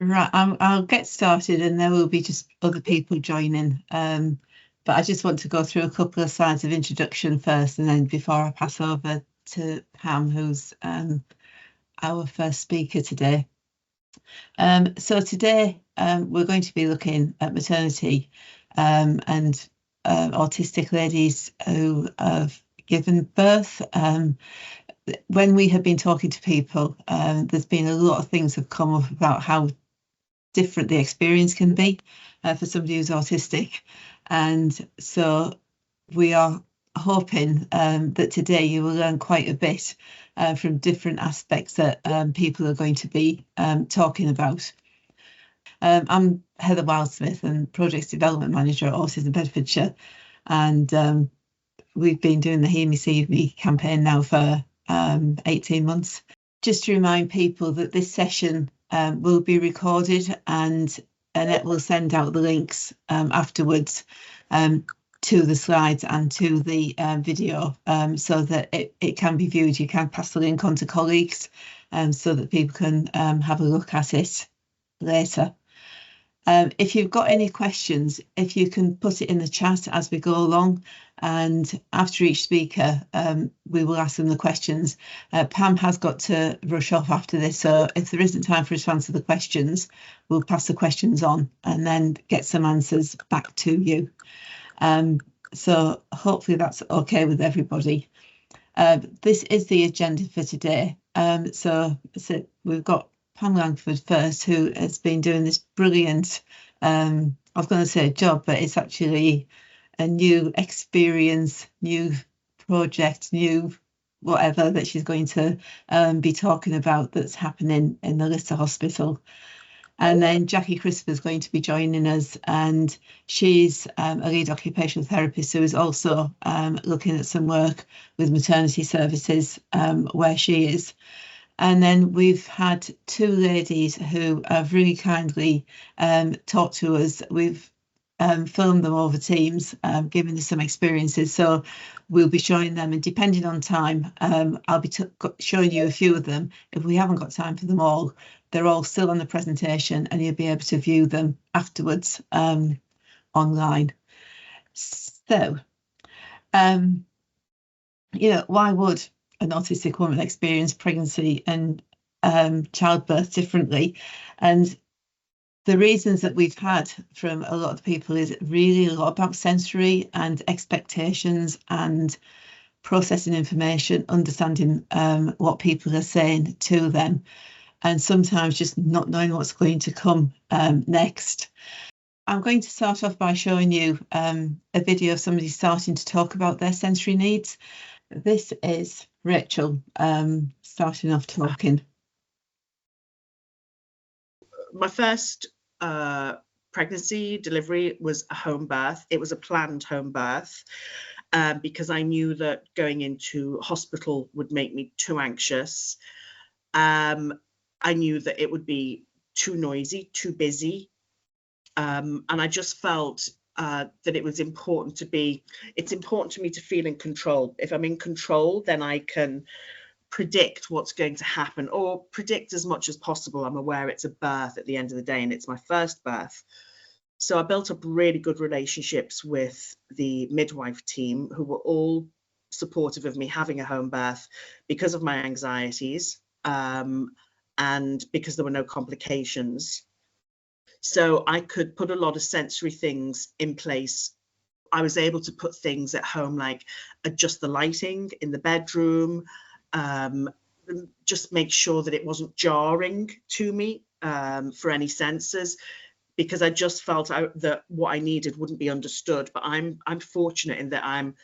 Right, I'll get started and there will be just other people joining. But I just want to go through a couple of slides of introduction first, and then before I pass over to Pam, who's our first speaker today. So today we're going to be looking at maternity and autistic ladies who have given birth. When we have been talking to people, there's been a lot of things have come up about how different the experience can be for somebody who's autistic. And so we are hoping that today you will learn quite a bit from different aspects that people are going to be talking about. I'm Heather Wildsmith and Projects Development Manager at Autism Bedfordshire, and we've been doing the Hear Me See Me campaign now for 18 months. Just to remind people that this session will be recorded, and Annette will send out the links afterwards to the slides and to the video so that it can be viewed. You can pass the link on to colleagues so that people can have a look at it later. If you've got any questions, if you can put it in the chat as we go along, and after each speaker, we will ask them the questions. Pam has got to rush off after this, so if there isn't time for us to answer the questions, we'll pass the questions on and then get some answers back to you. So hopefully that's okay with everybody. This is the agenda for today. So we've got Pam Langford first, who has been doing this brilliant, I was going to say job, but it's actually a new experience, new project, new whatever that she's going to be talking about that's happening in the Lister Hospital. And then Jackie Crisp is going to be joining us, and she's a lead occupational therapist who is also looking at some work with maternity services where she is. And then we've had two ladies who have really kindly talked to us. We've filmed them over Teams, giving us some experiences. So we'll be showing them, and depending on time, I'll be showing you a few of them. If we haven't got time for them all, they're all still on the presentation and you'll be able to view them afterwards online. So, why would an autistic woman experience pregnancy and childbirth differently? And the reasons that we've had from a lot of people is really a lot about sensory and expectations and processing information, understanding what people are saying to them, and sometimes just not knowing what's going to come next. I'm going to start off by showing you a video of somebody starting to talk about their sensory needs. This is Rachel starting off talking. My first pregnancy delivery was a home birth. It was a planned home birth because I knew that going into hospital would make me too anxious. I knew that it would be too noisy, too busy. And I just felt that it was important to be, it's important to me to feel in control. If I'm in control, then I can predict what's going to happen, or predict as much as possible. I'm aware it's a birth at the end of the day, and it's my first birth. So I built up really good relationships with the midwife team, who were all supportive of me having a home birth because of my anxieties and because there were no complications. So I could put a lot of sensory things in place. I was able to put things at home like adjust the lighting in the bedroom, just make sure that it wasn't jarring to me for any senses, because I just felt that what I needed wouldn't be understood. But I'm fortunate in that I'm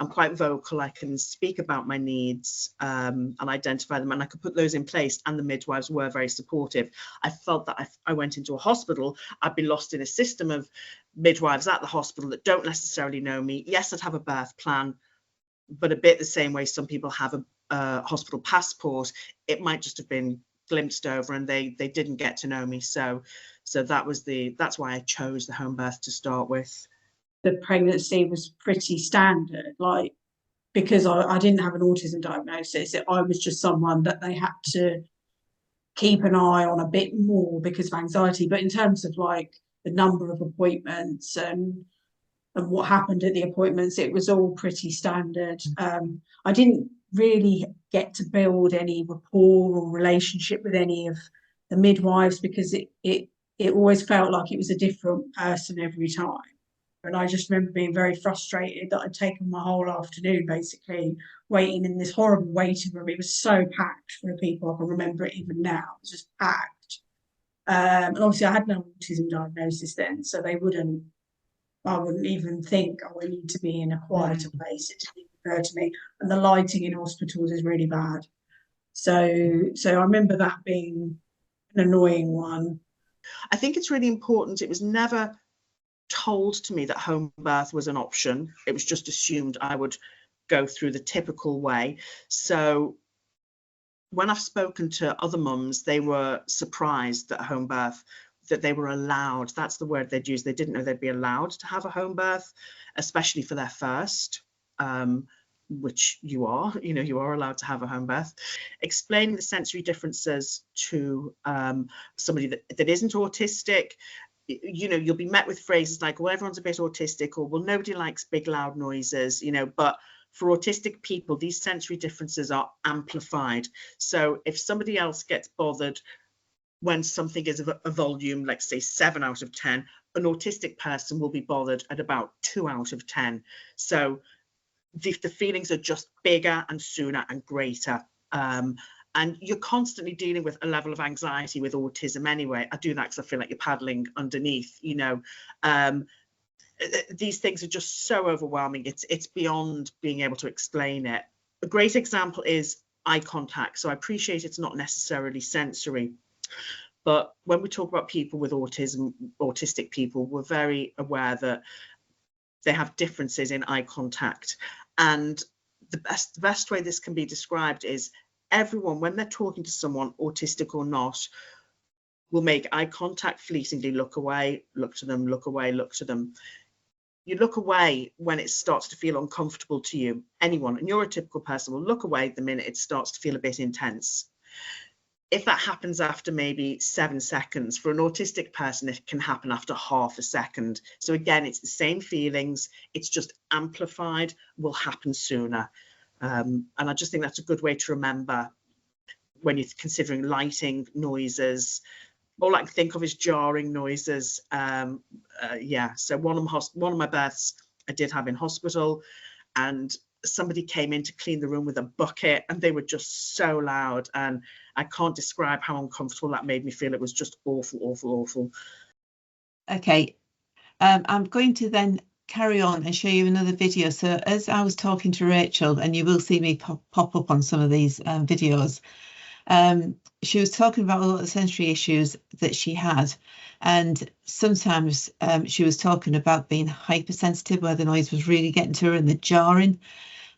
quite vocal. I can speak about my needs and identify them, and I could put those in place, and the midwives were very supportive. I felt that if I went into a hospital, I'd be lost in a system of midwives at the hospital that don't necessarily know me. Yes, I'd have a birth plan, but a bit the same way some people have a hospital passport, it might just have been glimpsed over and they didn't get to know me. So that's why I chose the home birth to start with. The pregnancy was pretty standard, like, because I didn't have an autism diagnosis. I was just someone that they had to keep an eye on a bit more because of anxiety. But in terms of like the number of appointments and what happened at the appointments, it was all pretty standard. I didn't really get to build any rapport or relationship with any of the midwives because it always felt like it was a different person every time. And I just remember being very frustrated that I'd taken my whole afternoon basically waiting in this horrible waiting room. It was so packed for people. I can remember it even now. It was just packed. And obviously I had no autism diagnosis then, so I wouldn't even think, oh, I need to be in a quieter place. It didn't even occur to me. And the lighting in hospitals is really bad. So I remember that being an annoying one. I think it's really important. It was never told to me that home birth was an option. It was just assumed I would go through the typical way. So when I've spoken to other mums, they were surprised that home birth, that they were allowed, that's the word they'd use. They didn't know they'd be allowed to have a home birth, especially for their first, which you are, you are allowed to have a home birth. Explaining the sensory differences to somebody that isn't autistic, you'll be met with phrases like, well, everyone's a bit autistic, or well, nobody likes big loud noises, but for autistic people, these sensory differences are amplified. So if somebody else gets bothered when something is a volume, like say 7 out of 10, an autistic person will be bothered at about 2 out of 10. So the feelings are just bigger and sooner and greater. And you're constantly dealing with a level of anxiety with autism anyway. I do that because I feel like you're paddling underneath, these things are just so overwhelming. It's beyond being able to explain it. A great example is eye contact. So I appreciate it's not necessarily sensory, but when we talk about people with autism, autistic people, we're very aware that they have differences in eye contact. And the best way this can be described is everyone, when they're talking to someone, autistic or not, will make eye contact fleetingly, look away, look to them, look away, look to them. You look away when it starts to feel uncomfortable to you. Anyone, a neurotypical person, will look away the minute it starts to feel a bit intense. If that happens after maybe 7 seconds, for an autistic person, it can happen after half a second. So again, it's the same feelings, it's just amplified, will happen sooner. And I just think that's a good way to remember when you're considering lighting, noises. All I can think of is jarring noises. So one of my births I did have in hospital, and somebody came in to clean the room with a bucket, and they were just so loud, and I can't describe how uncomfortable that made me feel. It was just awful, awful, awful. Okay, I'm going to then carry on and show you another video. So as I was talking to Rachel, and you will see me pop up on some of these videos, she was talking about a lot of the sensory issues that she had, and sometimes she was talking about being hypersensitive, where the noise was really getting to her and the jarring.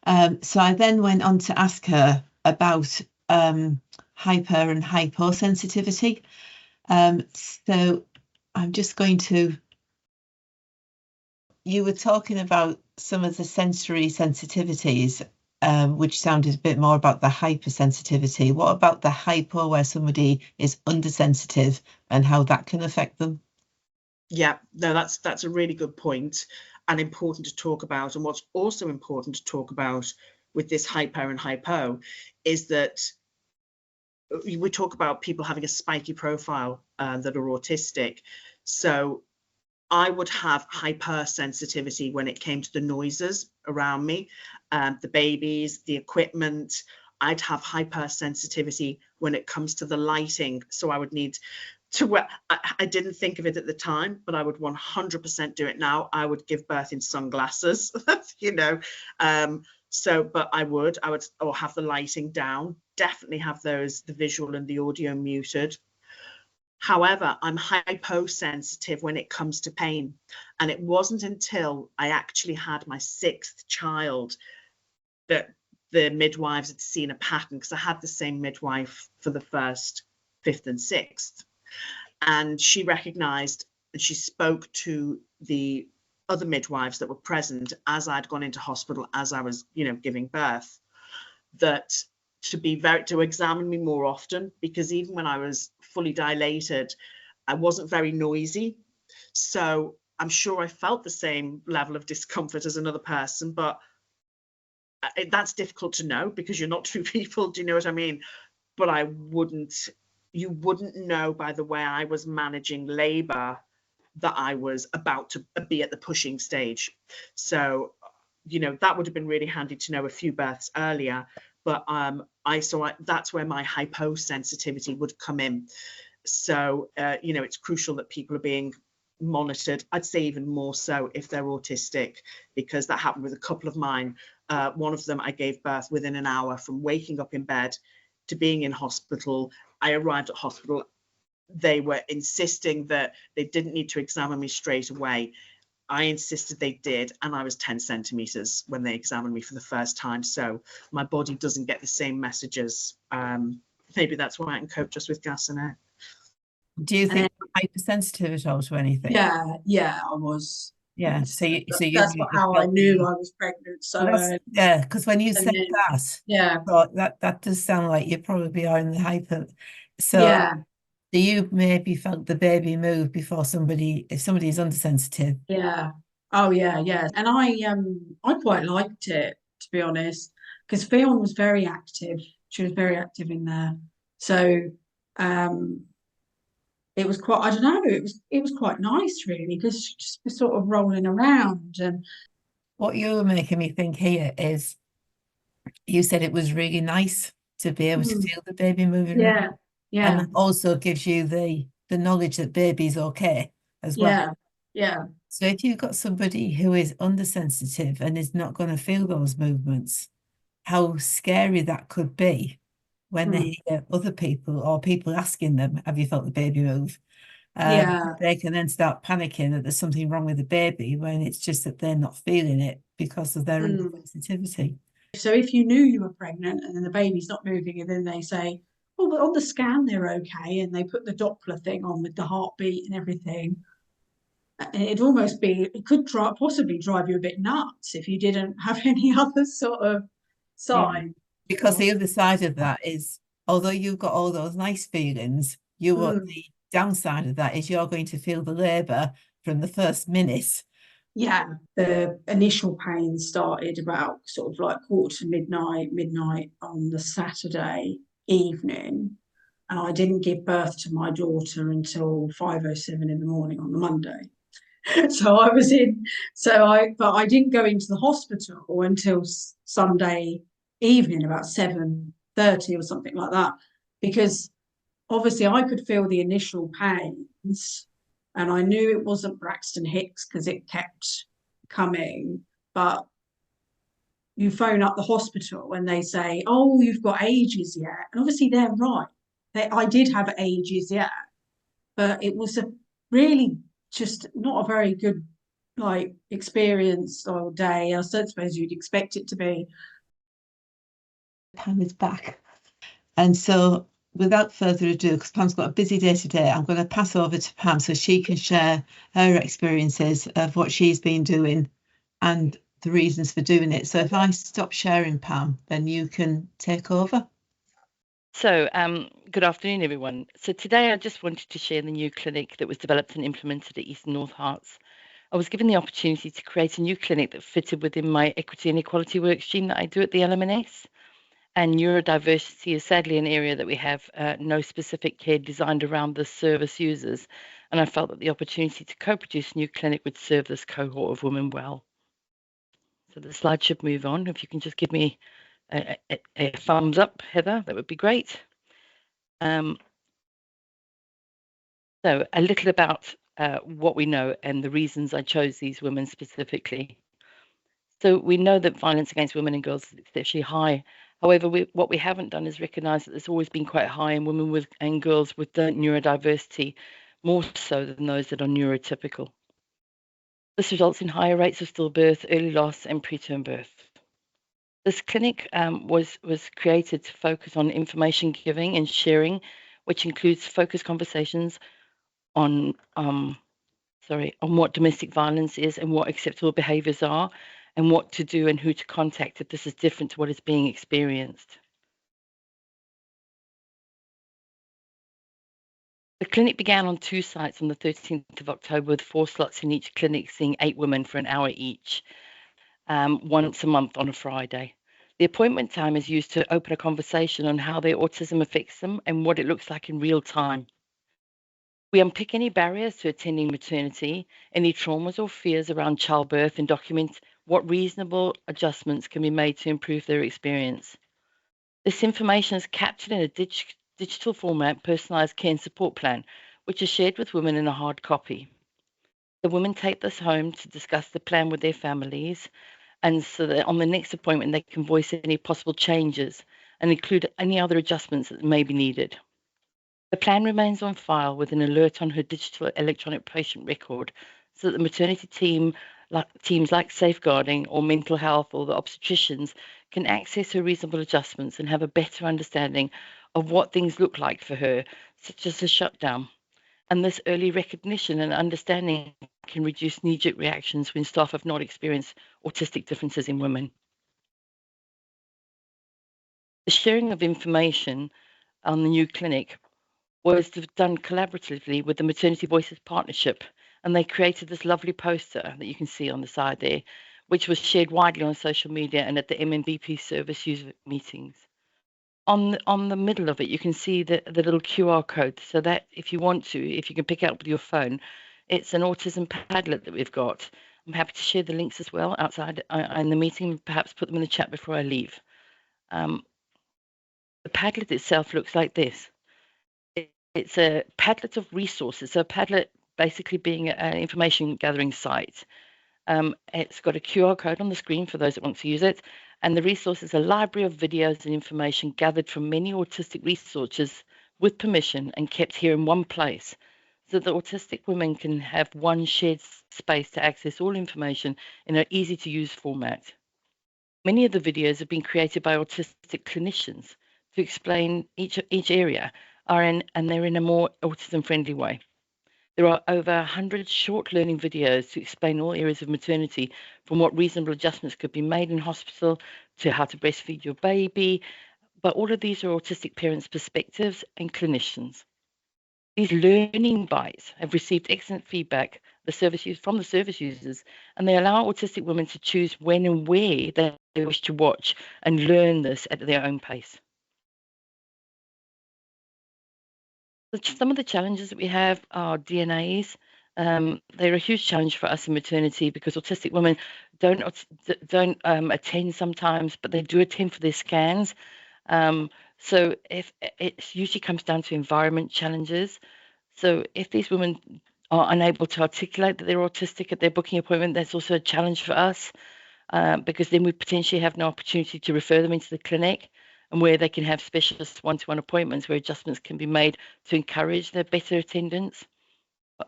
So I then went on to ask her about hyper and hyposensitivity. So I'm just going to, you were talking about some of the sensory sensitivities, which sounded a bit more about the hypersensitivity. What about the hypo, where somebody is undersensitive, and how that can affect them? Yeah, no, that's a really good point and important to talk about. And what's also important to talk about with this hyper and hypo is that we talk about people having a spiky profile that are autistic. So I would have hypersensitivity when it came to the noises around me, the babies, the equipment. I'd have hypersensitivity when it comes to the lighting. So I would need to wear, I didn't think of it at the time, but I would 100% do it now. I would give birth in sunglasses, but I would or have the lighting down, definitely have the visual and the audio muted. However, I'm hyposensitive when it comes to pain. And it wasn't until I actually had my 6th child that the midwives had seen a pattern, because I had the same midwife for the 1st, 5th and 6th. And she recognized, and she spoke to the other midwives that were present as I'd gone into hospital, as I was, giving birth, that to examine me more often, because even when I was fully dilated, I wasn't very noisy. So I'm sure I felt the same level of discomfort as another person, but that's difficult to know because you're not two people. Do you know what I mean? But you wouldn't know by the way I was managing labor that I was about to be at the pushing stage. So, you know, that would have been really handy to know a few births earlier. But that's where my hyposensitivity would come in. So, you know, it's crucial that people are being monitored. I'd say even more so if they're autistic, because that happened with a couple of mine. One of them, I gave birth within an hour from waking up in bed to being in hospital. I arrived at hospital. They were insisting that they didn't need to examine me straight away. I insisted they did, and I was 10 centimeters when they examined me for the first time. So my body doesn't get the same messages. Maybe that's why I can cope just with gas and air. Do you think you're hypersensitive at all to anything? Yeah, I was. Yeah, That's how I knew I was pregnant. So yeah, because when you said then, that, yeah, that does sound like you probably are in the hyper. So yeah, do you maybe felt the baby move before if somebody's undersensitive? yeah. Oh yeah, yeah. And I quite liked it, to be honest, because Fiona was very active. She was very active in there. So um it was quite, I don't know, it was quite nice really, because she just was sort of rolling around. And What you're making me think here is you said it was really nice to be able to feel the baby moving around. yeah, yeah, And that also gives you the knowledge that baby's okay as well. yeah, yeah. So if you've got somebody who is undersensitive and is not going to feel those movements, how scary that could be when they hear other people or people asking them, have you felt the baby move? Yeah. They can then start panicking that there's something wrong with the baby when it's just that they're not feeling it because of their undersensitivity. So if you knew you were pregnant and then the baby's not moving, and then they say, oh, but on the scan they're okay, and they put the Doppler thing on with the heartbeat and everything, it could possibly drive you a bit nuts if you didn't have any other sort of sign. Because the other side of that is, although you've got all those nice feelings, the downside of that is you're going to feel the labour from the first minute. Yeah, the initial pain started about sort of like quarter to midnight on the Saturday evening, and I didn't give birth to my daughter until 5:07 in the morning on the Monday. So I was in, but I didn't go into the hospital until Sunday evening about 7:30 or something like that, because obviously I could feel the initial pains, and I knew it wasn't Braxton Hicks because it kept coming. But you phone up the hospital and they say, oh, you've got ages yet. And obviously they're right. I did have ages yet, but it was a really just not a very good experience or day. I don't suppose you'd expect it to be. Pam is back. And so without further ado, because Pam's got a busy day today, I'm going to pass over to Pam so she can share her experiences of what she's been doing and the reasons for doing it. So if I stop sharing, Pam, then you can take over. So good afternoon, everyone. So today I just wanted to share the new clinic that was developed and implemented at Eastern North Hearts. I was given the opportunity to create a new clinic that fitted within my equity and equality work stream that I do at the LMNS. And neurodiversity is sadly an area that we have no specific care designed around the service users. And I felt that the opportunity to co-produce a new clinic would serve this cohort of women well. So the slide should move on. If you can just give me a thumbs up, Heather, that would be great. So a little about what we know and the reasons I chose these women specifically. So we know that violence against women and girls is exceptionally high. However, what we haven't done is recognise that there's always been quite high in women and girls with neurodiversity, more so than those that are neurotypical. This results in higher rates of stillbirth, early loss, and preterm birth. This clinic was created to focus on information giving and sharing, which includes focused conversations on what domestic violence is and what acceptable behaviours are, and what to do and who to contact if this is different to what is being experienced. The clinic began on 2 sites on the 13th of October with 4 slots in each clinic, seeing 8 women for an hour each, once a month on a Friday. The appointment time is used to open a conversation on how their autism affects them and what it looks like in real time. We unpick any barriers to attending maternity, any traumas or fears around childbirth, and document what reasonable adjustments can be made to improve their experience. This information is captured in a digital format, personalised care and support plan, which is shared with women in a hard copy. The women take this home to discuss the plan with their families, and so that on the next appointment they can voice any possible changes and include any other adjustments that may be needed. The plan remains on file with an alert on her digital electronic patient record, so that the maternity teams like safeguarding or mental health or the obstetricians can access her reasonable adjustments and have a better understanding of what things look like for her, such as a shutdown. And this early recognition and understanding can reduce knee-jerk reactions when staff have not experienced autistic differences in women. The sharing of information on the new clinic was done collaboratively with the Maternity Voices Partnership, and they created this lovely poster that you can see on the side there, which was shared widely on social media and at the MMBP service user meetings. On the middle of it, you can see the little QR code, so that if you want to, if you can pick it up with your phone, it's an autism Padlet that we've got. I'm happy to share the links as well outside in the meeting, perhaps put them in the chat before I leave. The Padlet itself looks like this. It's a Padlet of resources. So a Padlet basically being an information gathering site. It's got a QR code on the screen for those that want to use it. And the resource is a library of videos and information gathered from many autistic researchers with permission and kept here in one place, so that autistic women can have one shared space to access all information in an easy-to-use format. Many of the videos have been created by autistic clinicians to explain each area, and they're in a more autism-friendly way. There are over 100 short learning videos to explain all areas of maternity, from what reasonable adjustments could be made in hospital to how to breastfeed your baby. But all of these are autistic parents' perspectives and clinicians. These learning bites have received excellent feedback from the service users, and they allow autistic women to choose when and where they wish to watch and learn this at their own pace. Some of the challenges that we have are DNAs. They're a huge challenge for us in maternity because autistic women don't attend sometimes, but they do attend for their scans. So if it usually comes down to environment challenges. So if these women are unable to articulate that they're autistic at their booking appointment, that's also a challenge for us, because then we potentially have no opportunity to refer them into the clinic, and where they can have specialist one-to-one appointments where adjustments can be made to encourage their better attendance.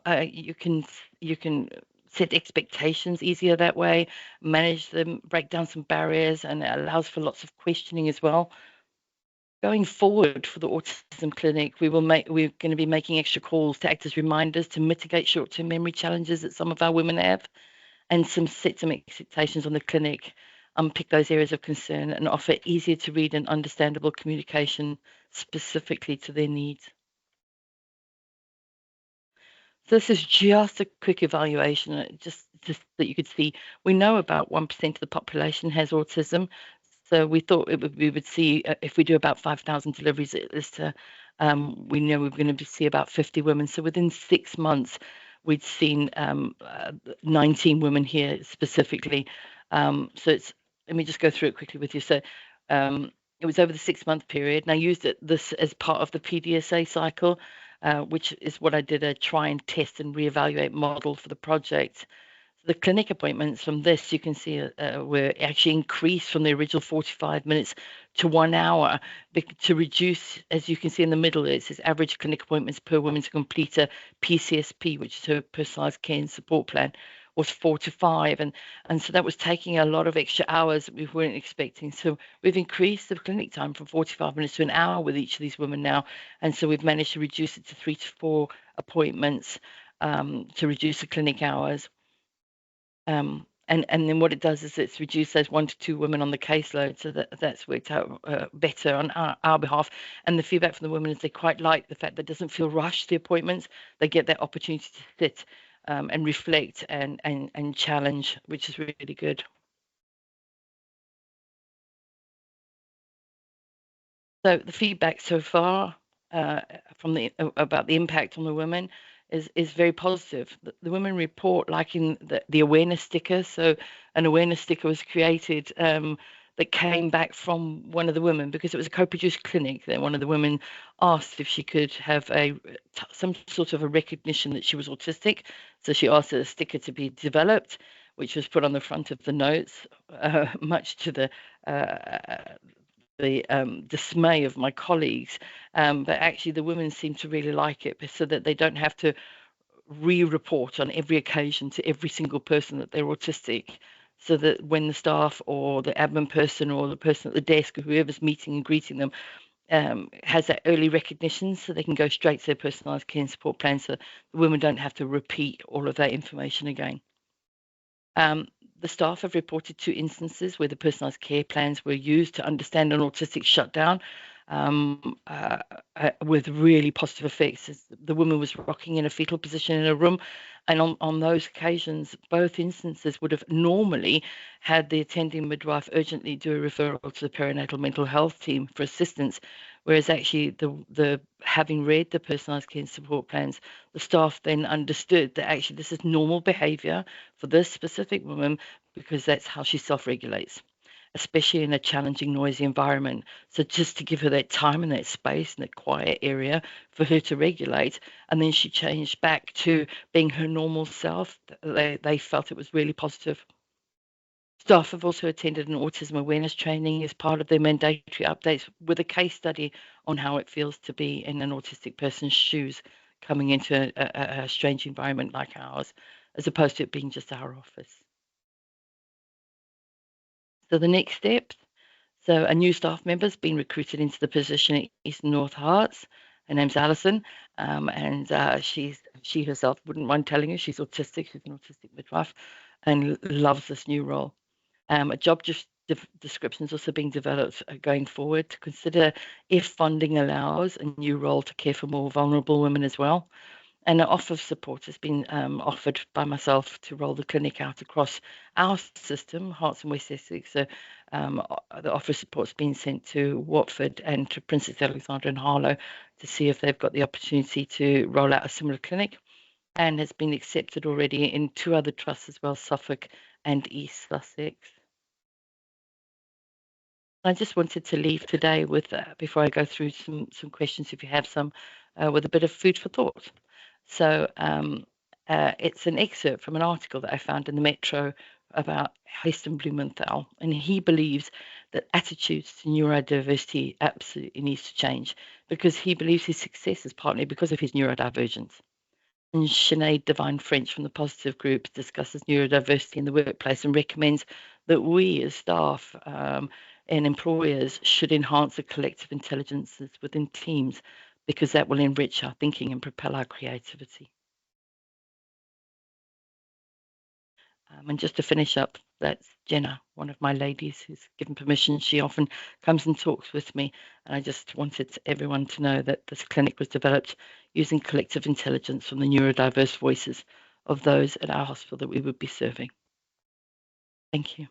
You can set expectations easier that way, manage them, break down some barriers, and it allows for lots of questioning as well. Going forward for the autism clinic, we're going to be making extra calls to act as reminders to mitigate short-term memory challenges that some of our women have, and set some expectations on the clinic, unpick those areas of concern, and offer easier to read and understandable communication specifically to their needs. So this is just a quick evaluation, just that you could see. We know about 1% of the population has autism. So we thought we would see, if we do about 5,000 deliveries at this, we know we're going to see about 50 women. So within 6 months, we'd seen 19 women here specifically. So let me just go through it quickly with you. So it was over the 6-month period, and I used this as part of the PDSA cycle, which is what I did, a try and test and reevaluate model for the project. The clinic appointments from this, you can see, were actually increased from the original 45 minutes to 1 hour to reduce, as you can see in the middle, it says average clinic appointments per woman to complete a PCSP, which is her personalised care and support plan, was 4 to 5. And so that was taking a lot of extra hours that we weren't expecting. So we've increased the clinic time from 45 minutes to 1 hour with each of these women now. And so we've managed to reduce it to 3 to 4 appointments to reduce the clinic hours. And then what it does is it's reduced those 1 to 2 women on the caseload, so that's worked out better on our behalf. And the feedback from the women is they quite like the fact that it doesn't feel rushed, the appointments. They get that opportunity to sit and reflect and challenge, which is really good. So the feedback so far about the impact on the women is very positive. The women report liking the awareness sticker. So an awareness sticker was created that came back from one of the women because it was a co-produced clinic. That one of the women asked if she could have some sort of a recognition that she was autistic. So she asked a sticker to be developed, which was put on the front of the notes, much to the dismay of my colleagues, but actually the women seem to really like it, so that they don't have to re-report on every occasion to every single person that they're autistic, so that when the staff or the admin person or the person at the desk or whoever's meeting and greeting them has that early recognition, so they can go straight to their personalised care and support plan, so the women don't have to repeat all of that information again. The staff have reported 2 instances where the personalised care plans were used to understand an autistic shutdown with really positive effects. The woman was rocking in a fetal position in a room, and on those occasions, both instances would have normally had the attending midwife urgently do a referral to the perinatal mental health team for assistance, whereas actually the having read the personalised care and support plans, the staff then understood that actually this is normal behaviour for this specific woman because that's how she self-regulates, especially in a challenging, noisy environment. So just to give her that time and that space and that quiet area for her to regulate, and then she changed back to being her normal self, they felt it was really positive. Staff have also attended an autism awareness training as part of their mandatory updates with a case study on how it feels to be in an autistic person's shoes coming into a strange environment like ours, as opposed to it being just our office. So the next steps. So a new staff member has been recruited into the position at Eastern North Hearts. Her name's Alison, and she herself wouldn't mind telling you she's autistic. She's an autistic midwife and loves this new role. A job description is also being developed going forward to consider, if funding allows, a new role to care for more vulnerable women as well. And an offer of support has been offered by myself to roll the clinic out across our system, Hearts and West Essex. So the offer of support's been sent to Watford and to Princess Alexandra and Harlow to see if they've got the opportunity to roll out a similar clinic, and has been accepted already in 2 other trusts as well, Suffolk and East Sussex. I just wanted to leave today with, before I go through some questions, if you have some, with a bit of food for thought. So it's an excerpt from an article that I found in the Metro about Heston Blumenthal, and he believes that attitudes to neurodiversity absolutely needs to change, because he believes his success is partly because of his neurodivergence. And Sinead Devine French from the Positive Group discusses neurodiversity in the workplace and recommends that we as staff and employers should enhance the collective intelligences within teams, because that will enrich our thinking and propel our creativity. And just to finish up, that's Jenna, one of my ladies who's given permission. She often comes and talks with me, and I just wanted everyone to know that this clinic was developed using collective intelligence from the neurodiverse voices of those at our hospital that we would be serving. Thank you.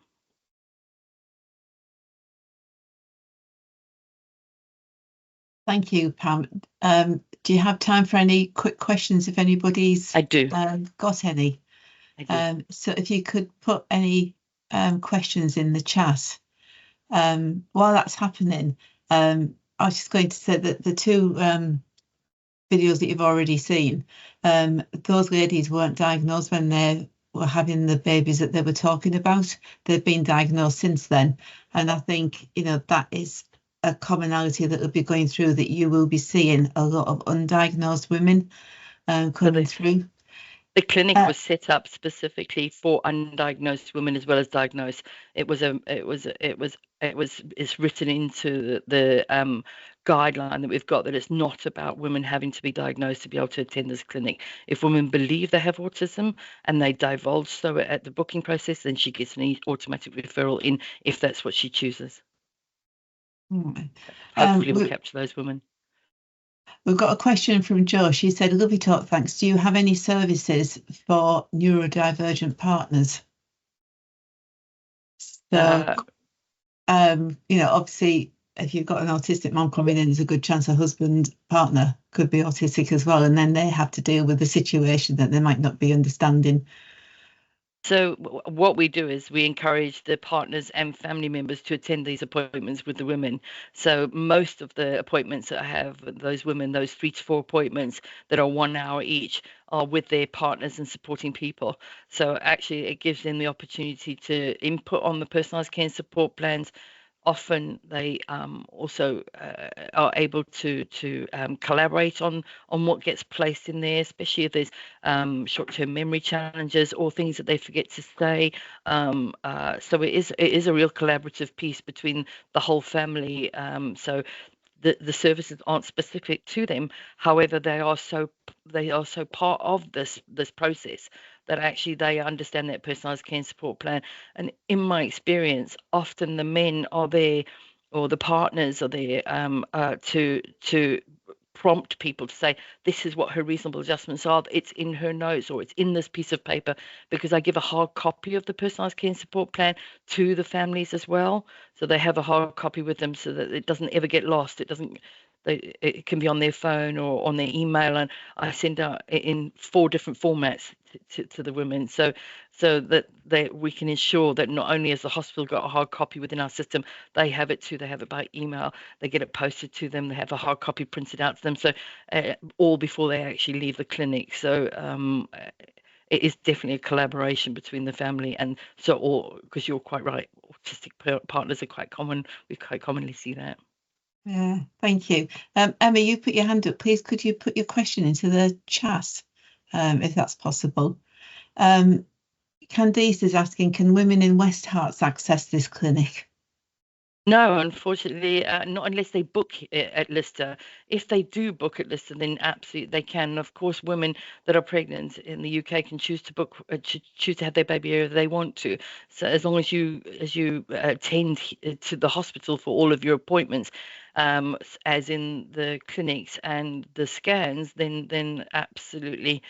Thank you, Pam. Do you have time for any quick questions if anybody's I do. Got any? I do. So if you could put any questions in the chat. While that's happening, I was just going to say that the 2 videos that you've already seen, those ladies weren't diagnosed when they were having the babies that they were talking about. They've been diagnosed since then. And I think, that is a commonality that will be going through, that you will be seeing a lot of undiagnosed women coming through. The clinic was set up specifically for undiagnosed women as well as diagnosed. It's written into the guideline that we've got, that it's not about women having to be diagnosed to be able to attend this clinic. If women believe they have autism and they divulge so at the booking process, then she gets an automatic referral in if that's what she chooses. Hopefully we'll capture those women. We've got a question from Jo. She said, lovely talk, thanks. Do you have any services for neurodivergent partners? So, obviously, if you've got an autistic mom coming in, there's a good chance a husband partner could be autistic as well. And then they have to deal with the situation that they might not be understanding. So what we do is we encourage the partners and family members to attend these appointments with the women. So most of the appointments that I have, those women, those 3 to 4 appointments that are 1 hour each, are with their partners and supporting people. So actually it gives them the opportunity to input on the personalised care and support plans. Often they also are able to collaborate on what gets placed in there, especially if there's short-term memory challenges or things that they forget to say. So it is a real collaborative piece between the whole family. So the services aren't specific to them. However, they are so part of this process that actually they understand that personalised care and support plan. And in my experience, often the men are there, or the partners are there to prompt people to say, this is what her reasonable adjustments are. It's in her notes, or it's in this piece of paper, because I give a hard copy of the personalised care and support plan to the families as well. So they have a hard copy with them so that it doesn't ever get lost. It can be on their phone or on their email, and I send out in 4 different formats to the women, so that we can ensure that not only has the hospital got a hard copy within our system, they have it too. They have it by email, they get it posted to them, they have a hard copy printed out to them, so all before they actually leave the clinic. So it is definitely a collaboration between the family, and so because you're quite right, autistic partners are quite common. We quite commonly see that. Yeah, thank you. Emma, you put your hand up. Please, could you put your question into the chat, if that's possible? Candice is asking, can women in West Herts access this clinic? No, unfortunately, not unless they book at Lister. If they do book at Lister, then absolutely they can. Of course, women that are pregnant in the UK can choose to book, choose to have their baby if they want to. So as long as you attend to the hospital for all of your appointments, as in the clinics and the scans, then absolutely.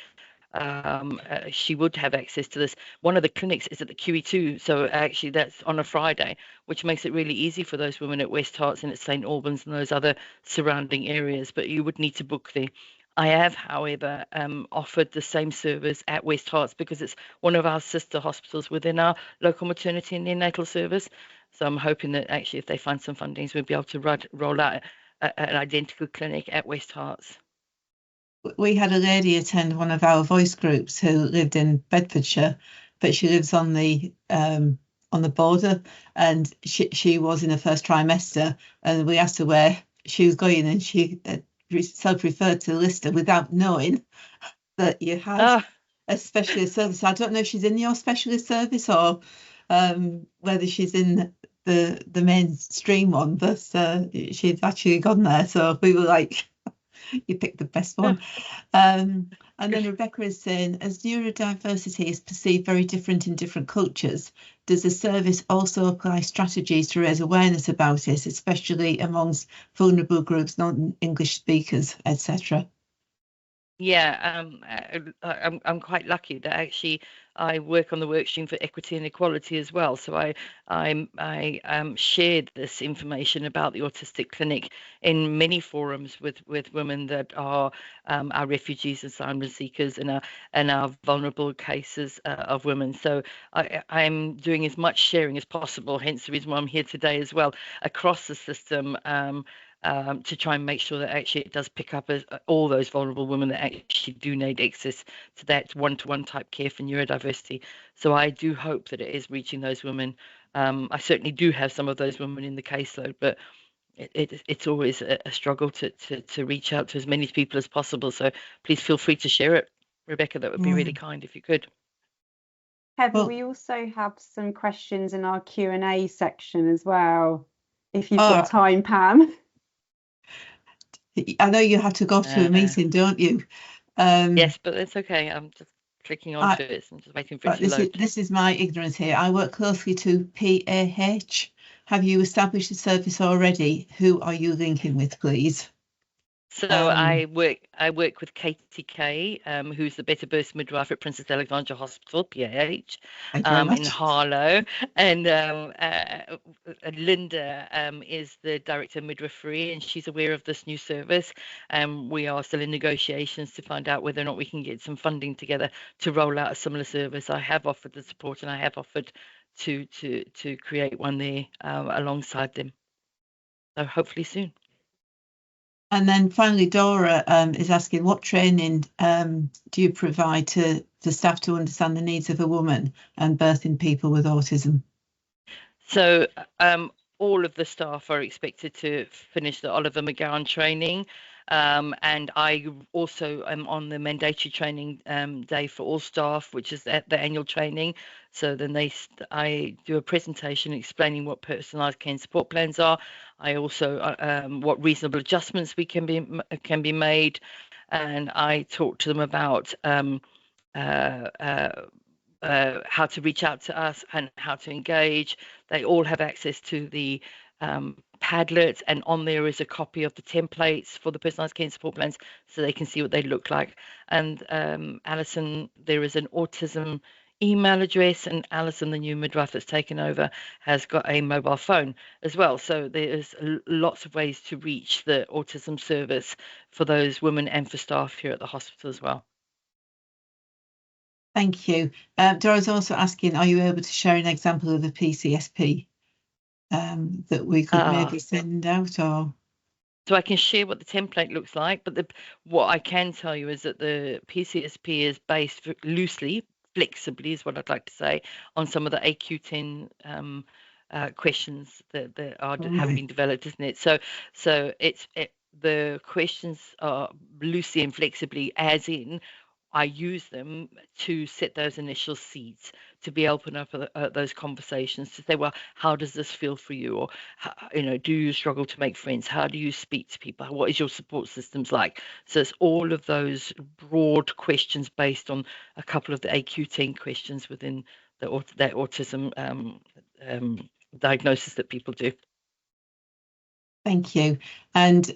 She would have access to this. One of the clinics is at the QE2, so actually that's on a Friday, which makes it really easy for those women at West Herts and at St Albans and those other surrounding areas, but you would need to book there. I have, however, offered the same service at West Herts because it's one of our sister hospitals within our local maternity and neonatal service. So I'm hoping that actually if they find some fundings, we'll be able to roll out an identical clinic at West Herts. We had a lady attend one of our voice groups who lived in Bedfordshire, but she lives on the border, and she was in her first trimester, and we asked her where she was going, and she self-referred to Lister without knowing that you had a specialist service. I don't know if she's in your specialist service or whether she's in the mainstream one, but she'd actually gone there, so we were like, you picked the best one. And then Rebecca is saying, as neurodiversity is perceived very different in different cultures, does the service also apply strategies to raise awareness about it, especially amongst vulnerable groups, non-English speakers, etc.? Yeah, I'm quite lucky that actually I work on the work stream for equity and equality as well. So I shared this information about the autistic clinic in many forums with women that are our refugees, asylum seekers, and our vulnerable cases of women. So I'm doing as much sharing as possible. Hence the reason why I'm here today as well, across the system. To try and make sure that actually it does pick up as all those vulnerable women that actually do need access to that one-to-one type care for neurodiversity. So I do hope that it is reaching those women. I certainly do have some of those women in the caseload, but it's always a struggle to reach out to as many people as possible. So please feel free to share it Rebecca, that would be really kind if you could. Heather, Well- we also have some questions in our Q&A section as well, if you've got time, Pam. I know you have to go to a meeting, don't you? Yes, but it's okay. I'm just clicking onto it. I'm just waiting for it to load. This is my ignorance here. I work closely to PAH. Have you established a service already? Who are you linking with, please? So I work with Katie Kay, who's the Better Birth Midwife at Princess Alexandra Hospital, PAH, in Harlow, and Linda is the Director of Midwifery, and she's aware of this new service. We are still in negotiations to find out whether or not we can get some funding together to roll out a similar service. I have offered the support, and I have offered to create one there alongside them. So hopefully soon. And then finally, Dora is asking, what training do you provide to the staff to understand the needs of a woman and birthing people with autism? So all of the staff are expected to finish the Oliver McGowan training. And I also am on the mandatory training day for all staff, which is at the annual training. So then I do a presentation explaining what personalised care and support plans are. I also what reasonable adjustments can be made, and I talk to them about how to reach out to us and how to engage. They all have access to the Padlet, and on there is a copy of the templates for the personalised care and support plans, so they can see what they look like. And Alison, there is an autism email address, and Alison, the new midwife that's taken over, has got a mobile phone as well. So there's lots of ways to reach the autism service for those women and for staff here at the hospital as well. Thank you. Dora's also asking, are you able to share an example of a PCSP that we could maybe send out? Or so I can share what the template looks like, but what I can tell you is that the PCSP is based loosely, flexibly is what I'd like to say, on some of the AQ10 questions that are have been developed, isn't it? So the questions are loosely and flexibly, as in I use them to set those initial seeds, to be open up those conversations, to say, well, how does this feel for you? Or, do you struggle to make friends? How do you speak to people? What is your support systems like? So it's all of those broad questions based on a couple of the AQ10 questions within that autism diagnosis that people do. Thank you. And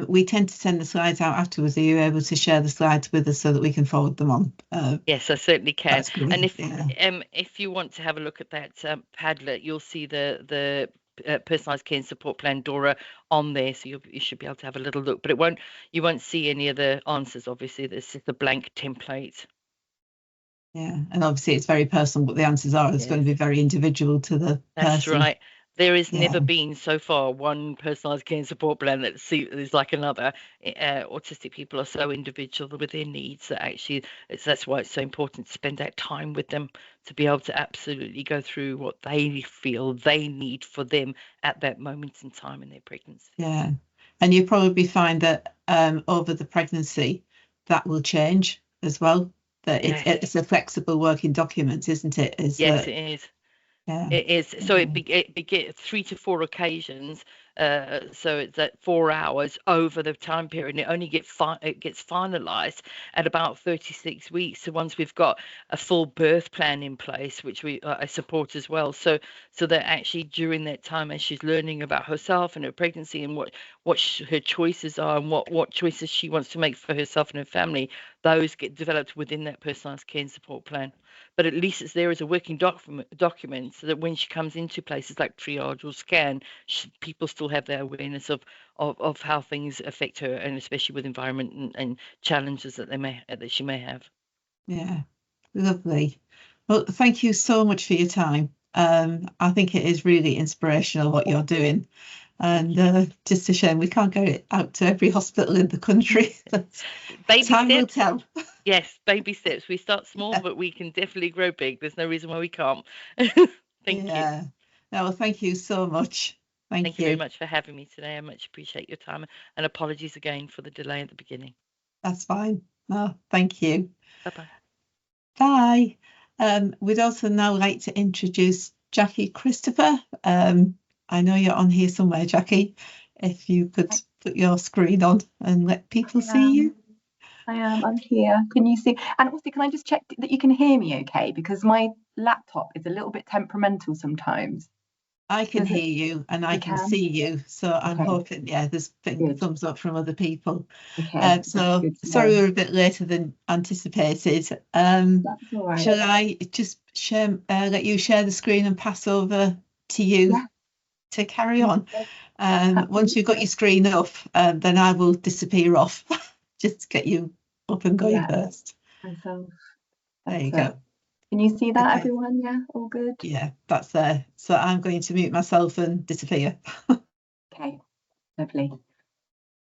we tend to send the slides out afterwards. Are you able to share the slides with us so that we can forward them on? Yes, I certainly can. And if you want to have a look at that Padlet, you'll see the personalised care and support plan, Dora, on there, so you should be able to have a little look. But you won't see any of the answers. Obviously, this is the blank template. Yeah, and obviously it's very personal what the answers are. It's going to be very individual to the person. That's right. There has never been so far one personalised care and support plan that is like another. Autistic people are so individual with their needs that actually that's why it's so important to spend that time with them, to be able to absolutely go through what they feel they need for them at that moment in time in their pregnancy. Yeah, and you probably find that over the pregnancy that will change as well. That it's a flexible working document, isn't it? It is. Yeah. It is. So it begins 3 to 4 occasions. So it's at 4 hours over the time period. And it only gets finalised at about 36 weeks. So once we've got a full birth plan in place, which I support as well. So that actually during that time, as she's learning about herself and her pregnancy and what her choices are and what choices she wants to make for herself and her family, those get developed within that personalised care and support plan. But at least it's there as a working document, so that when she comes into places like triage or scan, people still have their awareness of how things affect her, and especially with environment and challenges that she may have. Yeah, lovely. Well, thank you so much for your time. I think it is really inspirational what you're doing. And just a shame we can't get it out to every hospital in the country. Time will tell. Yes, baby steps. We start small, but we can definitely grow big. There's no reason why we can't. Thank you. No, well, thank you so much. Thank you very much for having me today. I much appreciate your time, and apologies again for the delay at the beginning. That's fine. No, thank you. Bye-bye. Bye. We'd also now like to introduce Jackie Christopher. I know you're on here somewhere, Jackie. If you could put your screen on and let people see you. I am. I'm here. Can you see? And also, can I just check that you can hear me okay? Because my laptop is a little bit temperamental sometimes. I can hear you and I can see you. So I'm hoping, there's been thumbs up from other people. Okay. So sorry we're a bit later than anticipated. That's all right. Shall I just let you share the screen and pass over to you to carry on? Once you've got your screen up, then I will disappear off just to get you up and going first. Myself. There you go. Can you see that, everyone? Yeah, all good? Yeah, that's there. So I'm going to mute myself and disappear. Okay, lovely.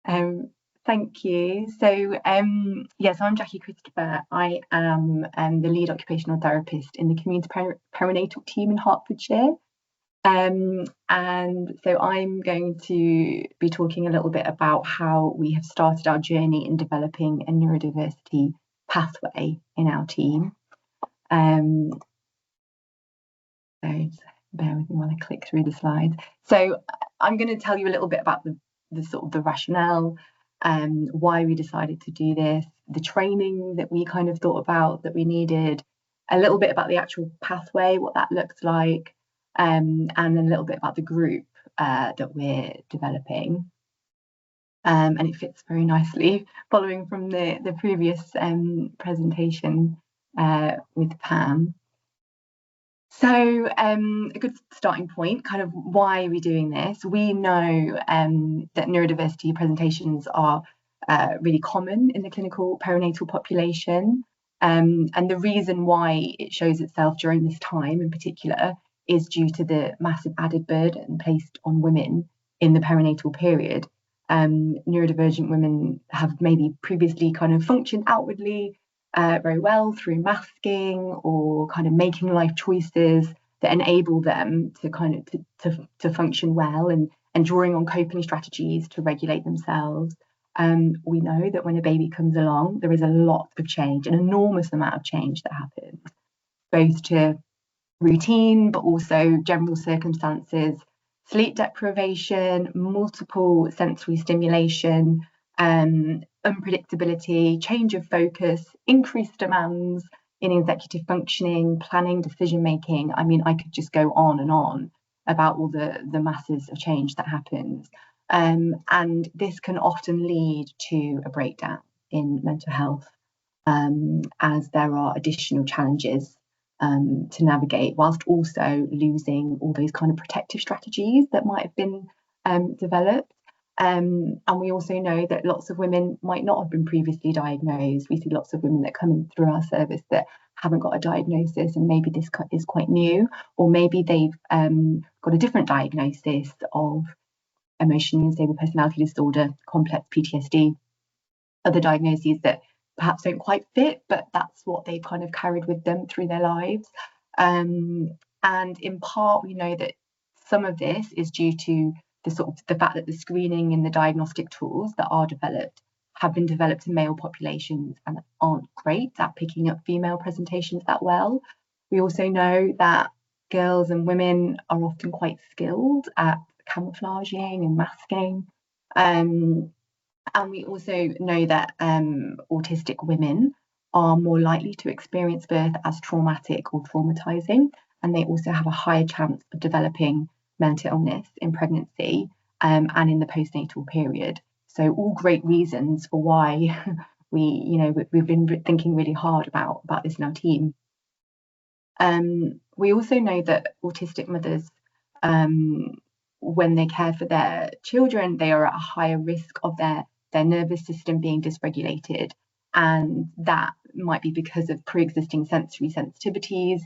Thank you. So, so I'm Jackie Christopher. I am the lead occupational therapist in the community perinatal team in Hertfordshire. And so I'm going to be talking a little bit about how we have started our journey in developing a neurodiversity pathway in our team. So just bear with me while I click through the slides. So I'm going to tell you a little bit about the sort of the rationale, why we decided to do this, the training that we kind of thought about that we needed, a little bit about the actual pathway, what that looks like, and then a little bit about the group that we're developing. And it fits very nicely following from the previous presentation with Pam. So a good starting point, kind of why are we doing this? We know that neurodiversity presentations are really common in the clinical perinatal population. And the reason why it shows itself during this time in particular is due to the massive added burden placed on women in the perinatal period. Neurodivergent women have maybe previously kind of functioned outwardly very well through masking or kind of making life choices that enable them to kind of to function well and drawing on coping strategies to regulate themselves. We know that when a baby comes along, there is a lot of change, an enormous amount of change that happens, both to routine, but also general circumstances, sleep deprivation, multiple sensory stimulation, unpredictability, change of focus, increased demands in executive functioning, planning, decision making. I mean, I could just go on and on about all the masses of change that happens. And this can often lead to a breakdown in mental health, as there are additional challenges to navigate, whilst also losing all those kind of protective strategies that might have been developed. And we also know that lots of women might not have been previously diagnosed. We see lots of women that come in through our service that haven't got a diagnosis, and maybe this is quite new, or maybe they've got a different diagnosis of emotionally unstable personality disorder, complex PTSD, other diagnoses that perhaps don't quite fit, but that's what they've kind of carried with them through their lives. And in part, we know that some of this is due to the fact that the screening and the diagnostic tools that are developed have been developed in male populations and aren't great at picking up female presentations that well. We also know that girls and women are often quite skilled at camouflaging and masking. And we also know that autistic women are more likely to experience birth as traumatic or traumatizing, and they also have a higher chance of developing mental illness in pregnancy and in the postnatal period. So all great reasons for why we've been thinking really hard about this in our team. We also know that autistic mothers, when they care for their children, they are at a higher risk of their nervous system being dysregulated, and that might be because of pre-existing sensory sensitivities,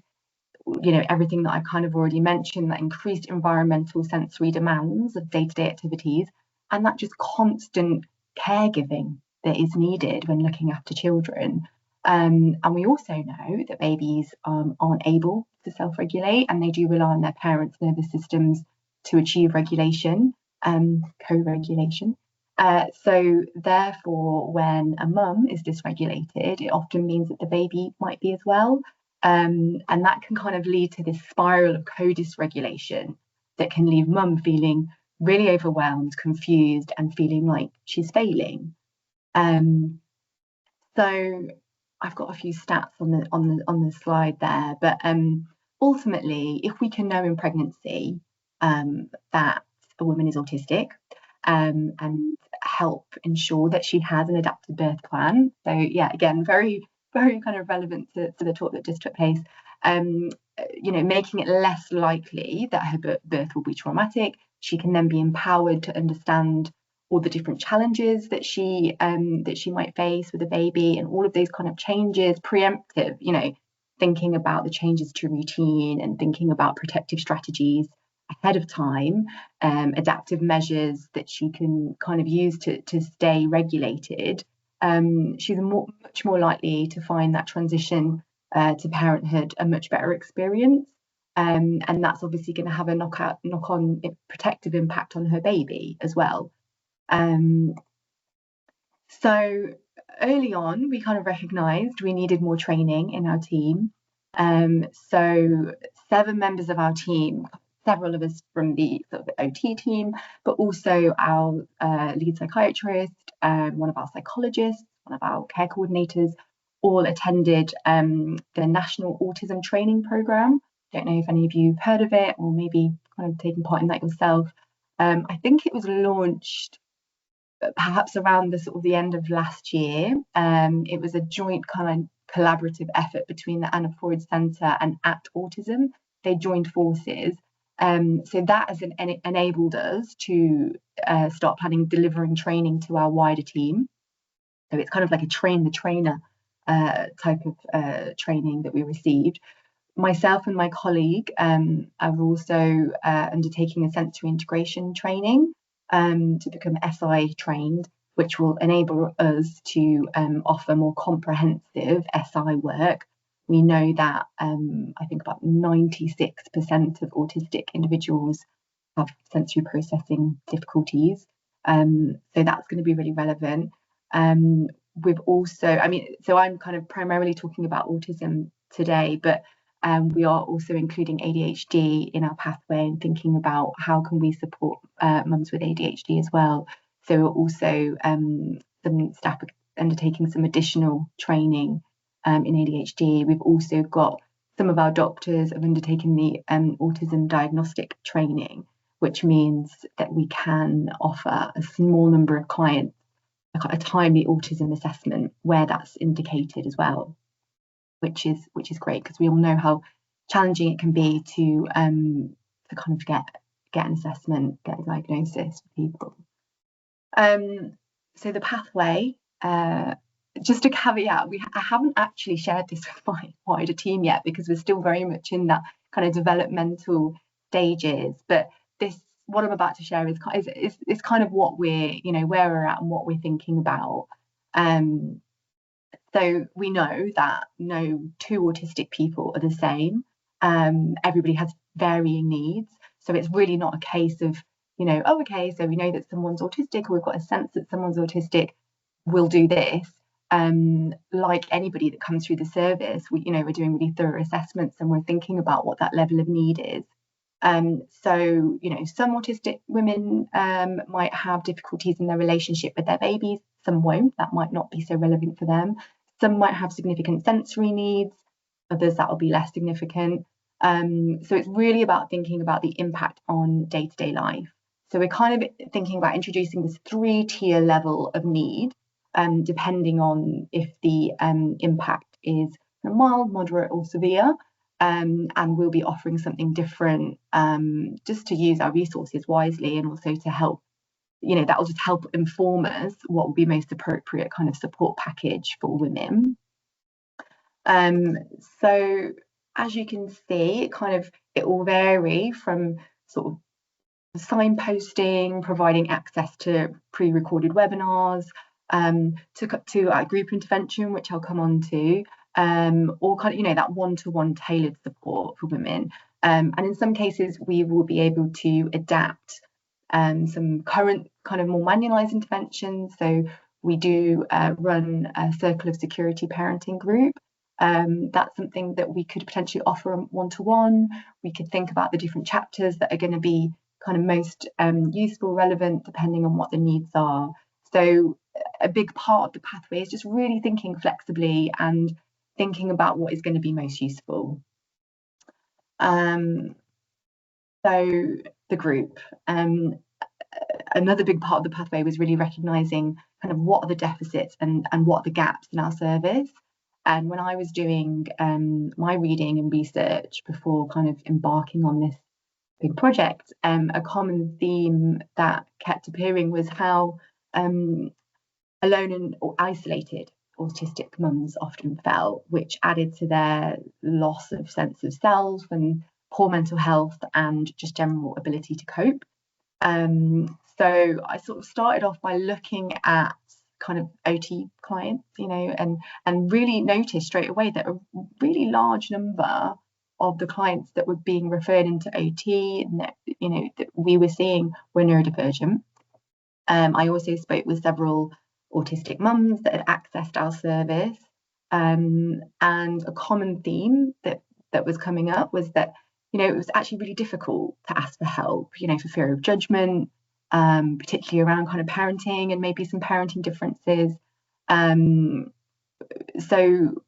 everything that I've kind of already mentioned, that increased environmental sensory demands of day-to-day activities, and that just constant caregiving that is needed when looking after children. And we also know that babies aren't able to self-regulate, and they do rely on their parents' nervous systems to achieve regulation, co-regulation. So therefore, when a mum is dysregulated, it often means that the baby might be as well. And that can kind of lead to this spiral of co-dysregulation that can leave mum feeling really overwhelmed, confused, and feeling like she's failing. So I've got a few stats on the slide there, but ultimately, if we can know in pregnancy that a woman is autistic, and help ensure that she has an adapted birth plan. So yeah, again, very kind of relevant to the talk that just took place. Making it less likely that her birth will be traumatic. She can then be empowered to understand all the different challenges that she might face with a baby, and all of those kind of changes, preemptive, thinking about the changes to routine and thinking about protective strategies ahead of time, adaptive measures that she can kind of use to stay regulated. She's much more likely to find that transition to parenthood a much better experience. And that's obviously going to have a knock-on protective impact on her baby as well. So early on, we kind of recognised we needed more training in our team. So 7 members of our team, several of us from the sort of OT team, but also our lead psychiatrist, one of our psychologists, one of our care coordinators, all attended the National Autism Training Programme. Don't know if any of you have heard of it or maybe kind of taken part in that yourself. I think it was launched perhaps around the end of last year. It was a joint kind of collaborative effort between the Anna Freud Centre and ACT Autism. They joined forces. So that has enabled us to start delivering training to our wider team. So it's kind of like a train the trainer type of training that we received. Myself and my colleague are also undertaking a sensory integration training to become SI trained, which will enable us to offer more comprehensive SI work. We know that I think about 96% of autistic individuals have sensory processing difficulties. So that's going to be really relevant. We've also, so I'm kind of primarily talking about autism today, but we are also including ADHD in our pathway and thinking about how can we support mums with ADHD as well. So also some staff are undertaking some additional training in ADHD. We've also got some of our doctors have undertaken the autism diagnostic training, which means that we can offer a small number of clients a timely autism assessment where that's indicated as well, which is great, because we all know how challenging it can be to kind of get an assessment, get a diagnosis for people. So the pathway, just a caveat, I haven't actually shared this with my wider team yet because we're still very much in that kind of developmental stages. But what I'm about to share is kind of what we're, where we're at and what we're thinking about. So we know that no 2 autistic people are the same. Everybody has varying needs. So it's really not a case of, oh, okay, so we know that someone's autistic, or we've got a sense that someone's autistic, we'll do this. Like anybody that comes through the service, we're doing really thorough assessments and we're thinking about what that level of need is. So, some autistic women might have difficulties in their relationship with their babies, some won't, that might not be so relevant for them. Some might have significant sensory needs, others that will be less significant. So it's really about thinking about the impact on day-to-day life. So we're kind of thinking about introducing this 3-tier level of need, depending on if the impact is mild, moderate or severe. And we'll be offering something different just to use our resources wisely, and also to help, that will just help inform us what will be most appropriate kind of support package for women. So as you can see, it will vary from sort of signposting, providing access to pre-recorded webinars, to our group intervention, which I'll come on to, or kind of, that one-to-one tailored support for women. And in some cases, we will be able to adapt some current kind of more manualised interventions. So we do run a circle of security parenting group. That's something that we could potentially offer one-to-one. We could think about the different chapters that are going to be kind of most useful, relevant, depending on what the needs are. So a big part of the pathway is just really thinking flexibly and thinking about what is going to be most useful. So the group. Another big part of the pathway was really recognising kind of what are the deficits and what are the gaps in our service. And when I was doing my reading and research before kind of embarking on this big project, a common theme that kept appearing was how alone and or isolated autistic mums often felt, which added to their loss of sense of self and poor mental health and just general ability to cope. So I sort of started off by looking at kind of OT clients, you know, and really noticed straight away that a really large number of the clients that were being referred into OT and that, you know, that we were seeing were neurodivergent. I also spoke with several autistic mums that had accessed our service, and a common theme that was coming up was that, you know, it was actually really difficult to ask for help, you know, for fear of judgment, particularly around kind of parenting and maybe some parenting differences. So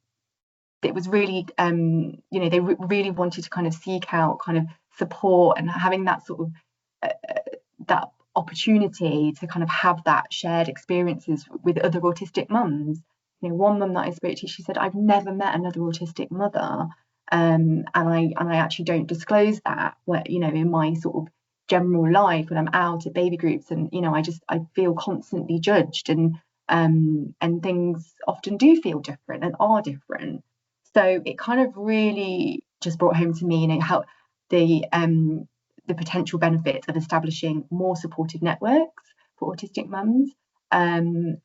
it was really, you know, they really wanted to kind of seek out kind of support and having that sort of that opportunity to kind of have that shared experiences with other autistic mums. You know, one mum that I spoke to, she said, I've never met another autistic mother, and I actually don't disclose that, where, you know, in my sort of general life when I'm out at baby groups, and, you know, I feel constantly judged, and things often do feel different and are different. So it kind of really just brought home to me, you know, how the potential benefits of establishing more supportive networks for autistic mums, and,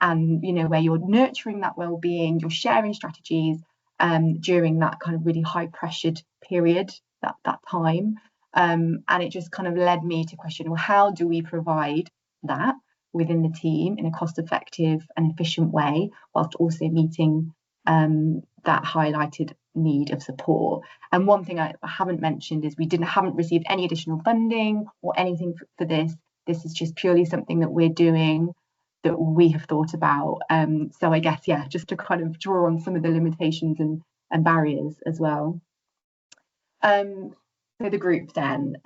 you know, where you're nurturing that well-being, you're sharing strategies during that kind of really high pressured period, that time. And it just kind of led me to question, well, how do we provide that within the team in a cost-effective and efficient way, whilst also meeting that highlighted need of support. And one thing I haven't mentioned is we haven't received any additional funding or anything for this. This is just purely something that we're doing, that we have thought about. So I guess, yeah, just to kind of draw on some of the limitations and barriers as well. So the group then,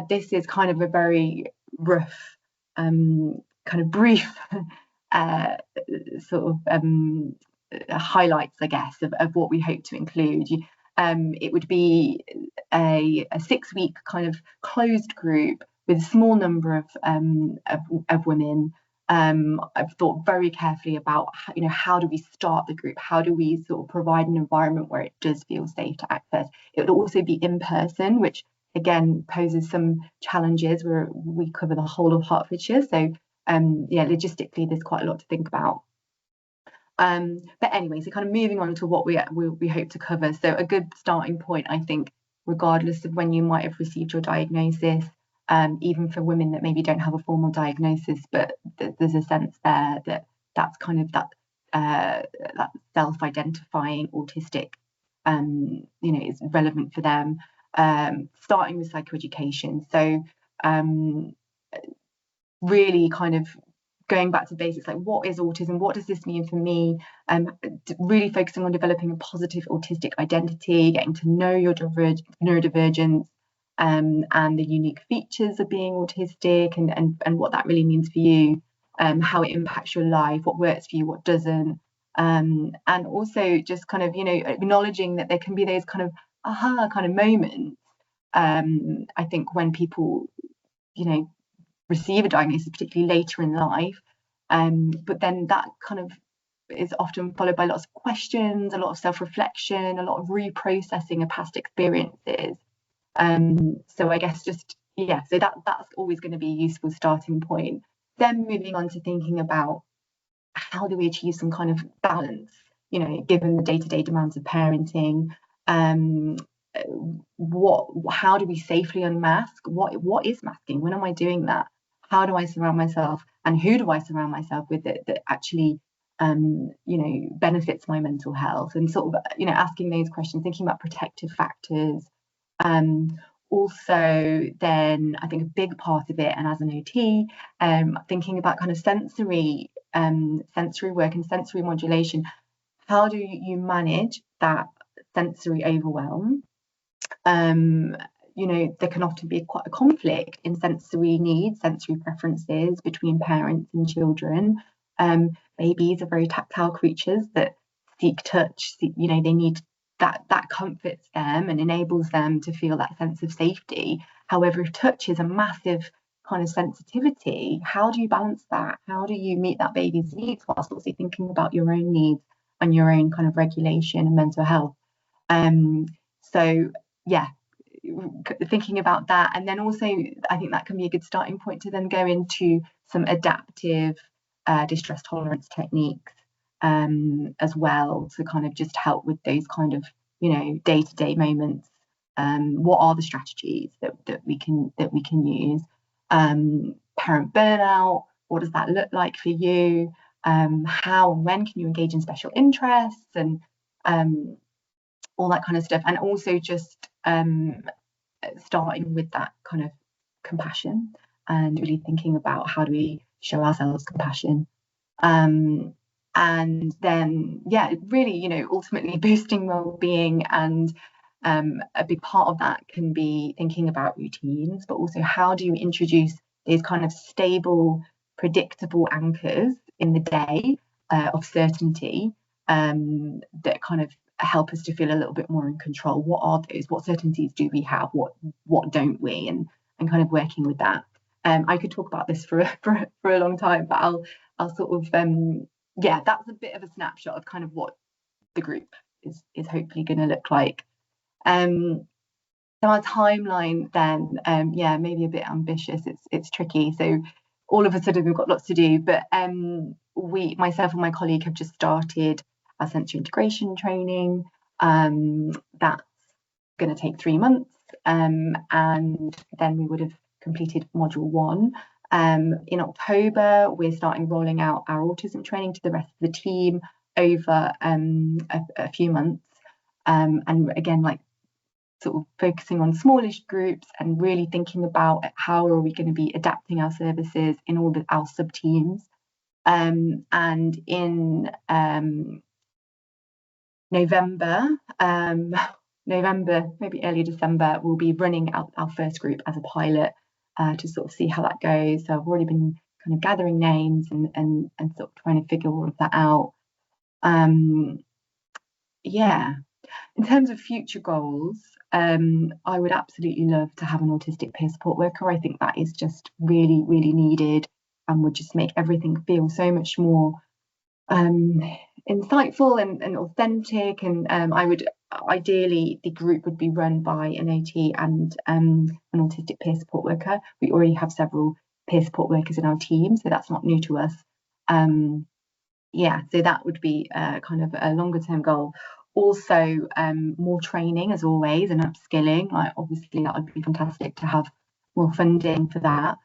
this is kind of a very rough, kind of brief sort of highlights, I guess, of what we hope to include. It would be a 6-week kind of closed group with a small number of women. I've thought very carefully about, you know, how do we start the group? How do we sort of provide an environment where it does feel safe to access? It would also be in person, which again poses some challenges where we cover the whole of Hertfordshire. So yeah, logistically, there's quite a lot to think about. But anyway, so kind of moving on to what we hope to cover. So a good starting point, I think, regardless of when you might have received your diagnosis, even for women that maybe don't have a formal diagnosis, but there's a sense there that that's kind of that self-identifying autistic, you know, is relevant for them. Starting with psychoeducation. So really kind of going back to basics, like what is autism? What does this mean for me? Really focusing on developing a positive autistic identity, getting to know your neurodivergence, and the unique features of being autistic, and what that really means for you, how it impacts your life, what works for you, what doesn't, and also just kind of, you know, acknowledging that there can be those kind of aha kind of moments. I think when people, you know, receive a diagnosis, particularly later in life, but then that kind of is often followed by lots of questions, a lot of self-reflection, a lot of reprocessing of past experiences. So I guess just, yeah, so that's always going to be a useful starting point. Then moving on to thinking about how do we achieve some kind of balance, you know, given the day-to-day demands of parenting. How do we safely unmask? What is masking? When am I doing that? how do I surround myself, and who do I surround myself with that actually benefits my mental health, and sort of asking those questions, thinking about protective factors. Also, then I think a big part of it, and as an OT, thinking about kind of sensory work and sensory modulation. How do you manage that sensory overwhelm? There can often be quite a conflict in sensory needs, sensory preferences between parents and children. Babies are very tactile creatures that seek touch. They need that comforts them and enables them to feel that sense of safety. However, if touch is a massive kind of sensitivity, how do you balance that? How do you meet that baby's needs whilst also thinking about your own needs and your own kind of regulation and mental health? So yeah, thinking about that. And then also I think that can be a good starting point to then go into some adaptive distress tolerance techniques as well, to kind of just help with those kind of day-to-day moments. What are the strategies that we can use? Parent burnout, what does that look like for you? How and when can you engage in special interests, and all that kind of stuff. And also just starting with that kind of compassion, and really thinking about how do we show ourselves compassion. And then really ultimately boosting well-being, and a big part of that can be thinking about routines, but also how do you introduce these kind of stable, predictable anchors in the day of certainty, that kind of help us to feel a little bit more in control. What are those? What certainties do we have? What don't we? And kind of working with that. I could talk about this for a long time, but I'll sort of that's a bit of a snapshot of kind of what the group is hopefully going to look like. So our timeline then, maybe a bit ambitious. It's tricky. So all of a sudden we've got lots to do, but myself and my colleague have just started our sensory integration training. That's going to take 3 months, and then we would have completed module 1. In October, we're starting rolling out our autism training to the rest of the team over a few months, and again, like sort of focusing on smallish groups and really thinking about how are we going to be adapting our services in all our sub teams. And in November, maybe early December, we'll be running out our first group as a pilot to sort of see how that goes. So I've already been kind of gathering names and sort of trying to figure all of that out. In terms of future goals, I would absolutely love to have an autistic peer support worker. I think that is just really, really needed, and would just make everything feel so much more insightful and authentic. And I would ideally, the group would be run by an OT and an autistic peer support worker. We already have several peer support workers in our team, so that's not new to us. So that would be kind of a longer term goal. Also, more training as always, and upskilling. Like obviously that would be fantastic to have more funding for that.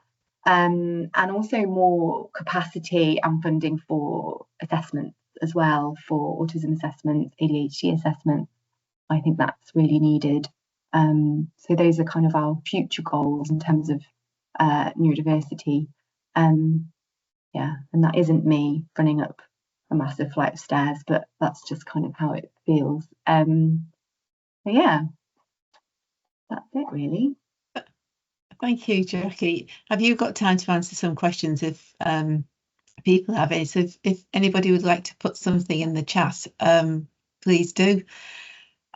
And also more capacity and funding for assessments as well, for autism assessments, ADHD assessments. I think that's really needed. So those are kind of our future goals in terms of neurodiversity. And that isn't me running up a massive flight of stairs, but that's just kind of how it feels. That's it really. Thank you, Jackie. Have you got time to answer some questions if people have any? So if anybody would like to put something in the chat, please do.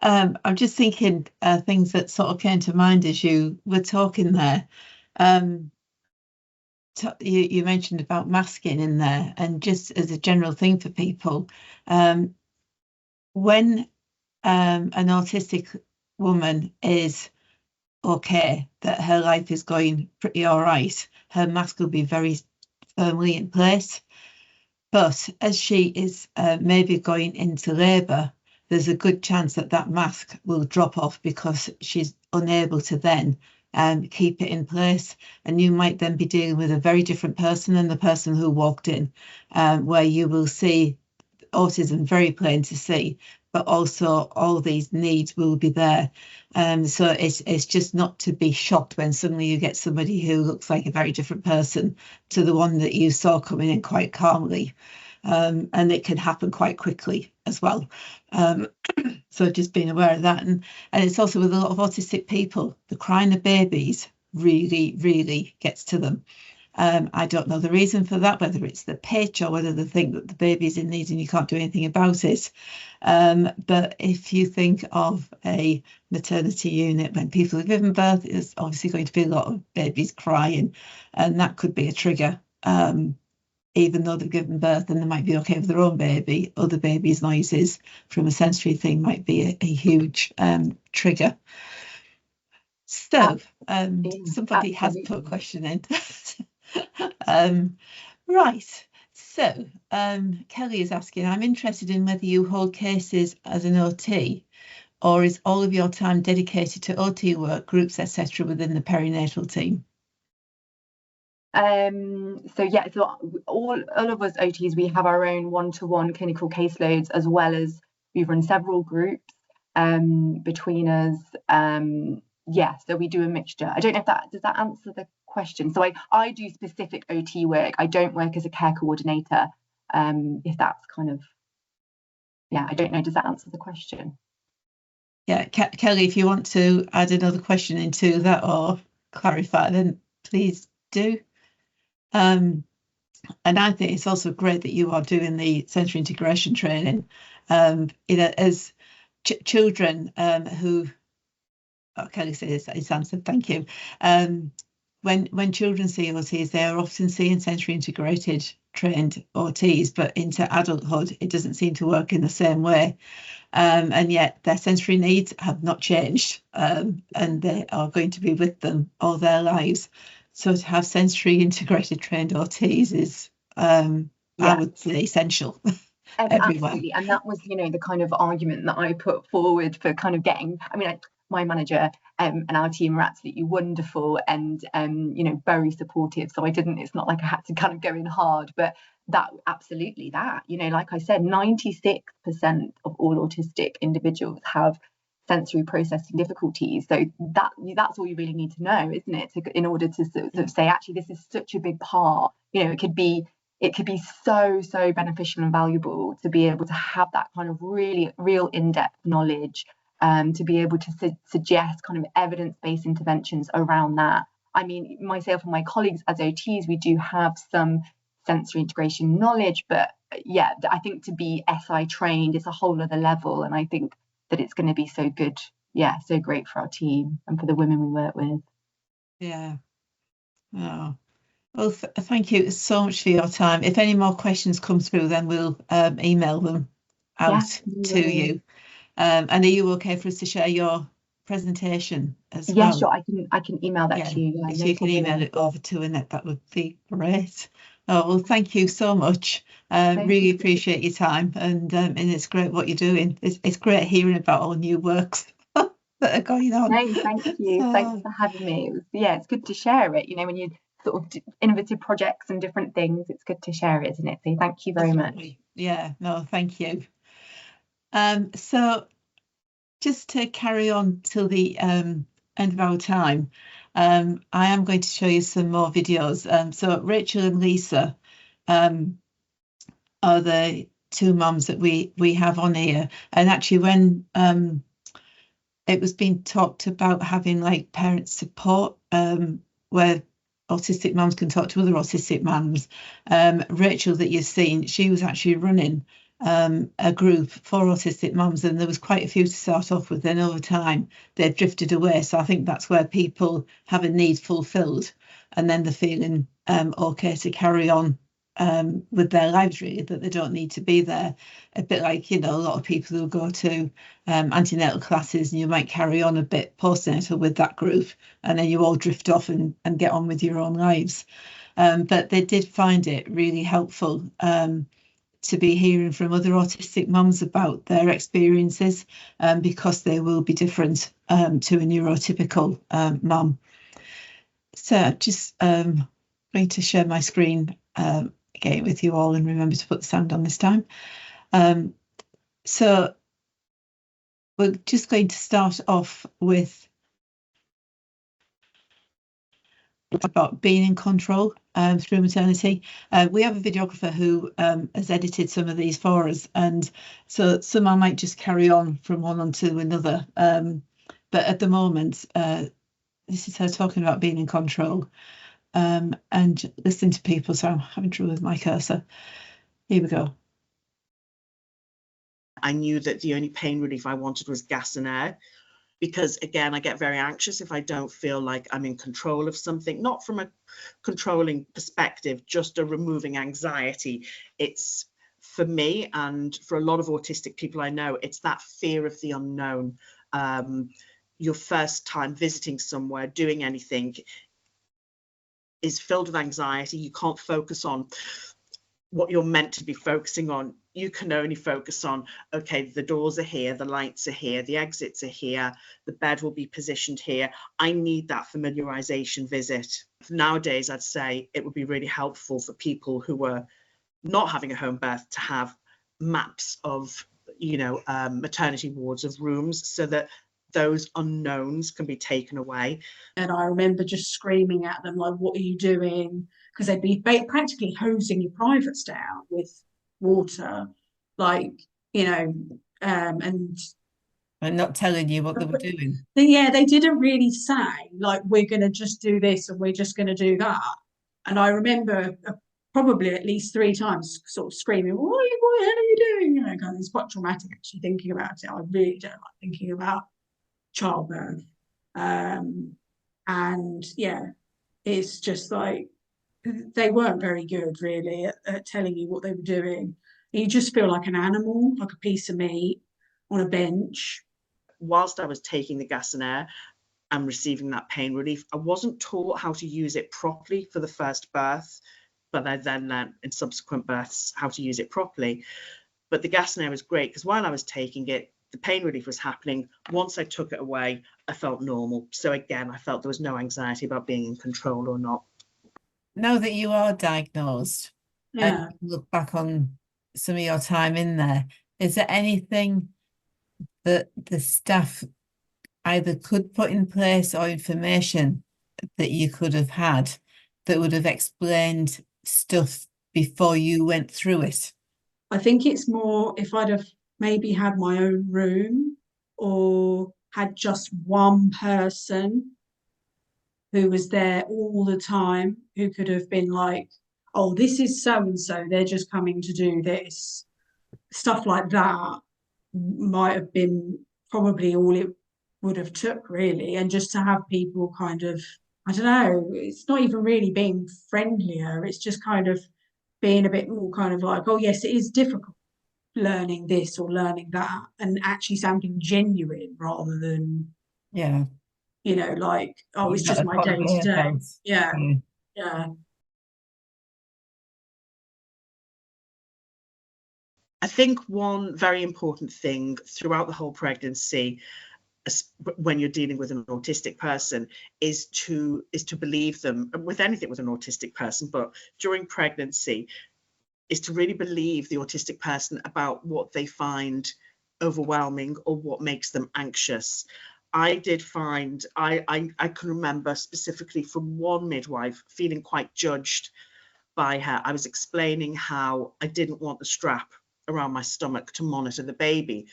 I'm just thinking things that sort of came to mind as you were talking there. You mentioned about masking in there, and just as a general thing for people, when an autistic woman is okay, that her life is going pretty all right, her mask will be very firmly in place. But as she is maybe going into labour, there's a good chance that mask will drop off because she's unable to then keep it in place, and you might then be dealing with a very different person than the person who walked in, where you will see autism very plain to see, but also all these needs will be there. So it's just not to be shocked when suddenly you get somebody who looks like a very different person to the one that you saw coming in quite calmly. And it can happen quite quickly as well. So just being aware of that. And it's also with a lot of autistic people, the crying of babies really, really gets to them. I don't know the reason for that, whether it's the pitch or whether they think that the baby's in need and you can't do anything about it. But if you think of a maternity unit when people have given birth, there's obviously going to be a lot of babies crying, and that could be a trigger. Even though they've given birth and they might be okay with their own baby, other babies' noises from a sensory thing might be a huge trigger. So somebody has put a question in. Right. So Kelly is asking, I'm interested in whether you hold cases as an OT, or is all of your time dedicated to OT work, groups, etc. within the perinatal team? So all of us OTs, we have our own one-to-one clinical caseloads, as well as we run several groups between us. So we do a mixture. I don't know if does that answer the question. So I do specific OT work. I don't work as a care coordinator. If that's kind of, I don't know. Does that answer the question? Yeah, Kelly, if you want to add another question into that or clarify, then please do. And I think it's also great that you are doing the sensory integration training. As children who, Kelly says it's answered, thank you. When children see OTs, they are often seeing sensory integrated trained OTs, but into adulthood, it doesn't seem to work in the same way. And yet their sensory needs have not changed, and they are going to be with them all their lives. So to have sensory integrated trained OTs is, I would say, essential. Absolutely. And that was, the kind of argument that I put forward for kind of getting, my manager and our team are absolutely wonderful and, very supportive. So it's not like I had to kind of go in hard, but like I said, 96% of all autistic individuals have sensory processing difficulties. So that's all you really need to know, isn't it? In order to sort of say, actually, this is such a big part. It could be so beneficial and valuable to be able to have that kind of really real in-depth knowledge, to be able to suggest kind of evidence-based interventions around that. I mean, myself and my colleagues as OTs, we do have some sensory integration knowledge, but I think to be SI trained is a whole other level, and I think that it's going to be so good, so great for our team and for the women we work with. Yeah. Oh. Well, thank you so much for your time. If any more questions come through, then we'll email them out to you. And are you okay for us to share your presentation as well? Yeah, sure. I can email that to you. If you can email it over to Annette, that would be great. Oh, well, thank you so much. Really appreciate your time, and it's great what you're doing. It's great hearing about all new works that are going on. No, thank you. Thanks for having me. It's good to share it. When you sort of do innovative projects and different things, it's good to share it, isn't it? So thank you very much. Yeah, no, thank you. So just to carry on till the end of our time, I am going to show you some more videos. So Rachel and Lisa are the two mums that we have on here, and actually when it was being talked about having like parent support, where autistic mums can talk to other autistic mums, Rachel that you've seen, she was actually running a group for autistic mums, and there was quite a few to start off with. Then over time they've drifted away, so I think that's where people have a need fulfilled and then they're feeling okay to carry on with their lives, really, that they don't need to be there. A bit like, a lot of people who go to antenatal classes, and you might carry on a bit postnatal with that group, and then you all drift off and get on with your own lives. But they did find it really helpful to be hearing from other autistic mums about their experiences, because they will be different to a neurotypical mum. So I'm just going to share my screen again with you all, and remember to put the sound on this time. So we're just going to start off with about being in control through maternity. We have a videographer who has edited some of these for us, and so some I might just carry on from one onto another. But at the moment, this is her talking about being in control and listening to people. So I'm having trouble with my cursor. Here we go. I knew that the only pain relief I wanted was gas and air, because again, I get very anxious if I don't feel like I'm in control of something, not from a controlling perspective, just a removing anxiety. It's, for me and for a lot of autistic people I know, it's that fear of the unknown. Your first time visiting somewhere, doing anything is filled with anxiety. You can't focus on what you're meant to be focusing on. You can only focus on, okay, the doors are here, the lights are here, the exits are here, the bed will be positioned here. I need that familiarization visit. Nowadays, I'd say it would be really helpful for people who are not having a home birth to have maps of, maternity wards, of rooms, so that those unknowns can be taken away. And I remember just screaming at them, like, what are you doing? Because they'd be practically hosing your privates down with water, like, and not telling you what they were doing. They didn't really say, like, we're going to just do this and we're just going to do that. And I remember probably at least 3 times sort of screaming, what the hell are you doing? Kind of, it's quite traumatic actually thinking about it. I really don't like thinking about childbirth. And yeah, it's just like, they weren't very good really at telling you what they were doing. You just feel like an animal, like a piece of meat on a bench. Whilst I was taking the gas and air and receiving that pain relief, I wasn't taught how to use it properly for the first birth, but I then learned in subsequent births how to use it properly. But the gas and air was great, because while I was taking it, the pain relief was happening. Once I took it away, I felt normal. So again, I felt there was no anxiety about being in control or not. Now that you are diagnosed, Yeah. and look back on some of your time in there, is there anything that the staff either could put in place or information that you could have had that would have explained stuff before you went through it? I think it's more if I'd have maybe had my own room, or had just one person who was there all the time, who could have been like, oh, this is so and so, they're just coming to do this. Stuff like that might have been probably all it would have took, really. And just to have people kind of, I don't know, it's not even really being friendlier, it's just kind of being a bit more kind of like, oh yes, it is difficult learning this or learning that, and actually sounding genuine rather than, like, oh, it's just my day to day. Yeah. I think one very important thing throughout the whole pregnancy, when you're dealing with an autistic person, is to believe them. With anything with an autistic person, but during pregnancy, is to really believe the autistic person about what they find overwhelming or what makes them anxious. I did find, I can remember specifically from one midwife feeling quite judged by her. I was explaining how I didn't want the strap around my stomach to monitor the baby.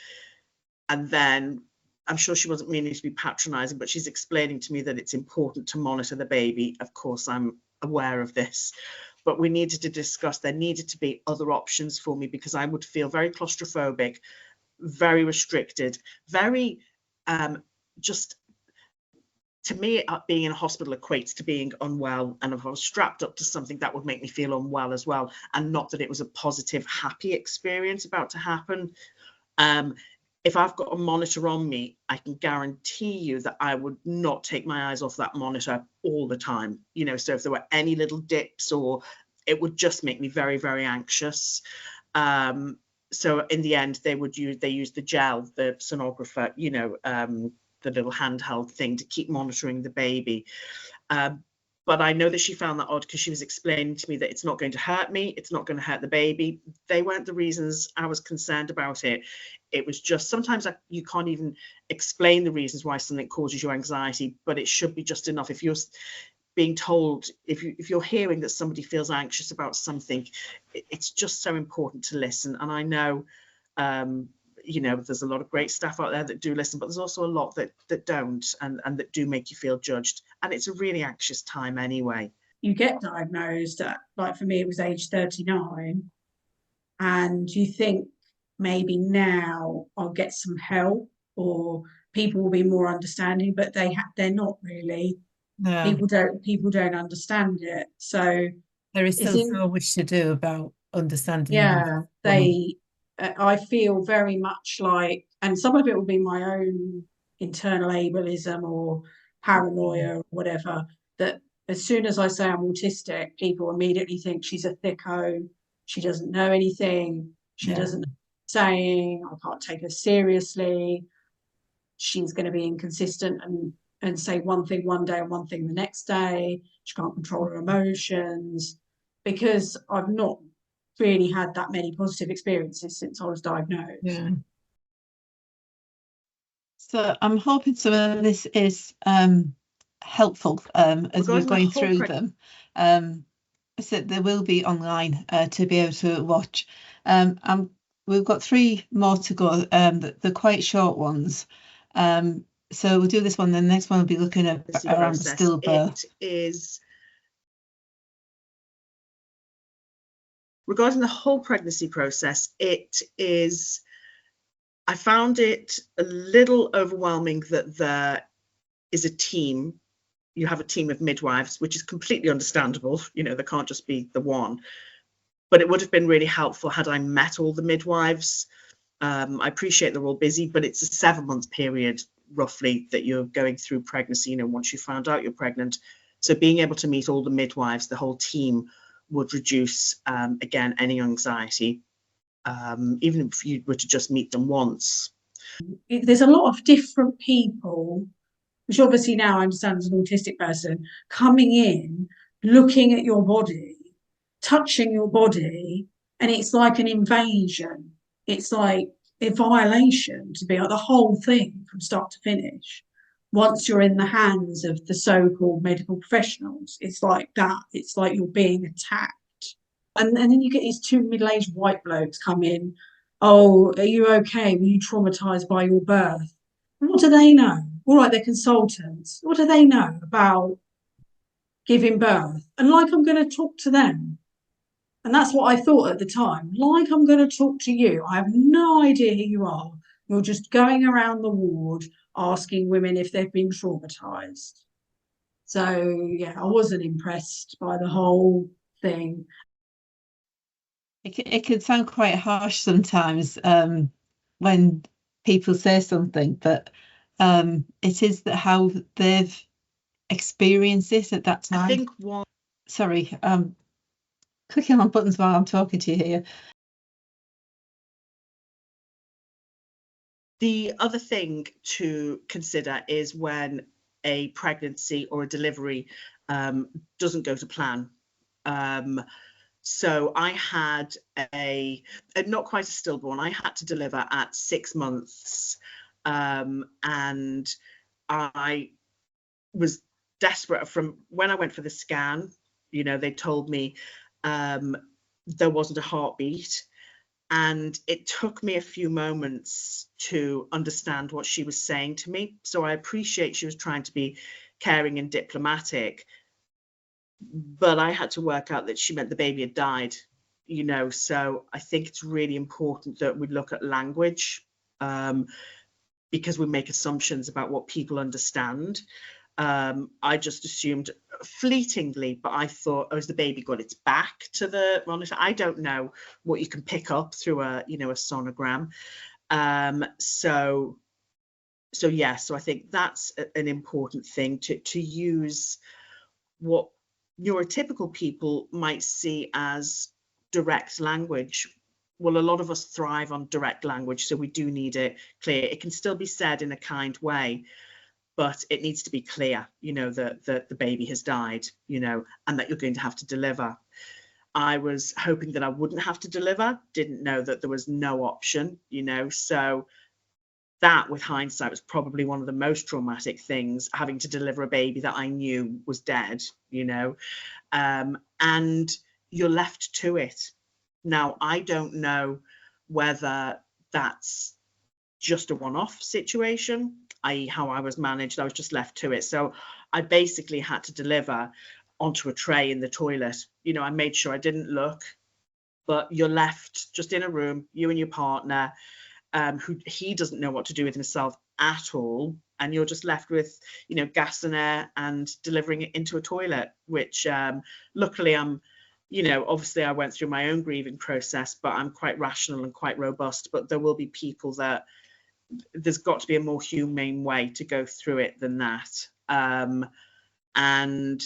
And then, I'm sure she wasn't meaning to be patronizing, but she's explaining to me that it's important to monitor the baby. Of course, I'm aware of this, but we needed to discuss, there needed to be other options for me, because I would feel very claustrophobic, very restricted, very just, to me, being in a hospital equates to being unwell, and if I was strapped up to something, that would make me feel unwell as well, and not that it was a positive, happy experience about to happen. If I've got a monitor on me, I can guarantee you that I would not take my eyes off that monitor all the time. So if there were any little dips, or it would just make me very, very anxious. So in the end, they use the gel, the sonographer, the little handheld thing to keep monitoring the baby. But I know that she found that odd because she was explaining to me that it's not going to hurt me, it's not going to hurt the baby. They weren't the reasons I was concerned about it. It was just sometimes you can't even explain the reasons why something causes you anxiety, but it should be just enough. If you're being told, if you're hearing that somebody feels anxious about something, it's just so important to listen. And I know, you know, there's a lot of great staff out there that do listen, but there's also a lot that don't, and that do make you feel judged. And it's a really anxious time anyway. You get diagnosed at, like for me, it was age 39, and you think maybe now I'll get some help or people will be more understanding, but they're not really. No. People don't understand it. So there is still so much to do about understanding. Yeah, I feel very much like, and some of it will be my own internal ableism or paranoia or whatever, that as soon as I say I'm autistic, people immediately think she's a thicko, she doesn't know anything, she doesn't know what she's saying, I can't take her seriously, she's going to be inconsistent and say one thing one day and one thing the next day, she can't control her emotions, because I've not really had that many positive experiences since I was diagnosed. Yeah. So I'm hoping some of this is helpful as we're going through them. So there will be online to be able to watch. We've got 3 more to go. They're quite short ones. So we'll do this one. The next one will be looking at around the stillbirth. It is regarding the whole pregnancy process. It is. I found it a little overwhelming that there is a team. You have a team of midwives, which is completely understandable. You know, there can't just be the one. But it would have been really helpful had I met all the midwives. I appreciate they're all busy, but it's a 7-month period roughly that you're going through pregnancy, you know, once you found out you're pregnant. So being able to meet all the midwives, the whole team, would reduce, again, any anxiety, even if you were to just meet them once. There's a lot of different people, which obviously now I understand as an autistic person, coming in, looking at your body, touching your body, and it's like an invasion. It's like a violation to be like the whole thing from start to finish. Once you're in the hands of the so-called medical professionals, it's like that. It's like you're being attacked. And then you get these 2 middle-aged white blokes come in. Oh, are you okay? Were you traumatized by your birth? What do they know? All right, they're consultants. What do they know about giving birth? And like I'm going to talk to them. And that's what I thought at the time. Like I'm going to talk to you. I have no idea who you are. You're just going around the ward asking women if they've been traumatized. So, yeah, I wasn't impressed by the whole thing. It can sound quite harsh sometimes when people say something, but it is that how they've experienced it at that time. I think Sorry, clicking on buttons while I'm talking to you here. The other thing to consider is when a pregnancy or a delivery doesn't go to plan. So I had not quite a stillborn. I had to deliver at 6 months, and I was desperate. From when I went for the scan, you know, they told me there wasn't a heartbeat, and it took me a few moments to understand what she was saying to me. So I appreciate she was trying to be caring and diplomatic, but I had to work out that she meant the baby had died, you know. So I think it's really important that we look at language, because we make assumptions about what people understand. I just assumed fleetingly, but I thought, oh, has the baby got its back to the monitor? I don't know what you can pick up through a sonogram. So I think that's an important thing, to use what neurotypical people might see as direct language. Well, a lot of us thrive on direct language, so we do need it clear. It can still be said in a kind way, but it needs to be clear, you know, that the baby has died, you know, and that you're going to have to deliver. I was hoping that I wouldn't have to deliver, didn't know that there was no option, you know, so that, with hindsight, was probably one of the most traumatic things, having to deliver a baby that I knew was dead, you know, and you're left to it. Now, I don't know whether that's just a one-off situation, i.e. how I was managed. I was just left to it. So I basically had to deliver onto a tray in the toilet. You know, I made sure I didn't look, but you're left just in a room, you and your partner, who he doesn't know what to do with himself at all, and you're just left with, you know, gas and air and delivering it into a toilet, which luckily I'm, you know, obviously I went through my own grieving process, but I'm quite rational and quite robust. But there will be people that there's got to be a more humane way to go through it than that. And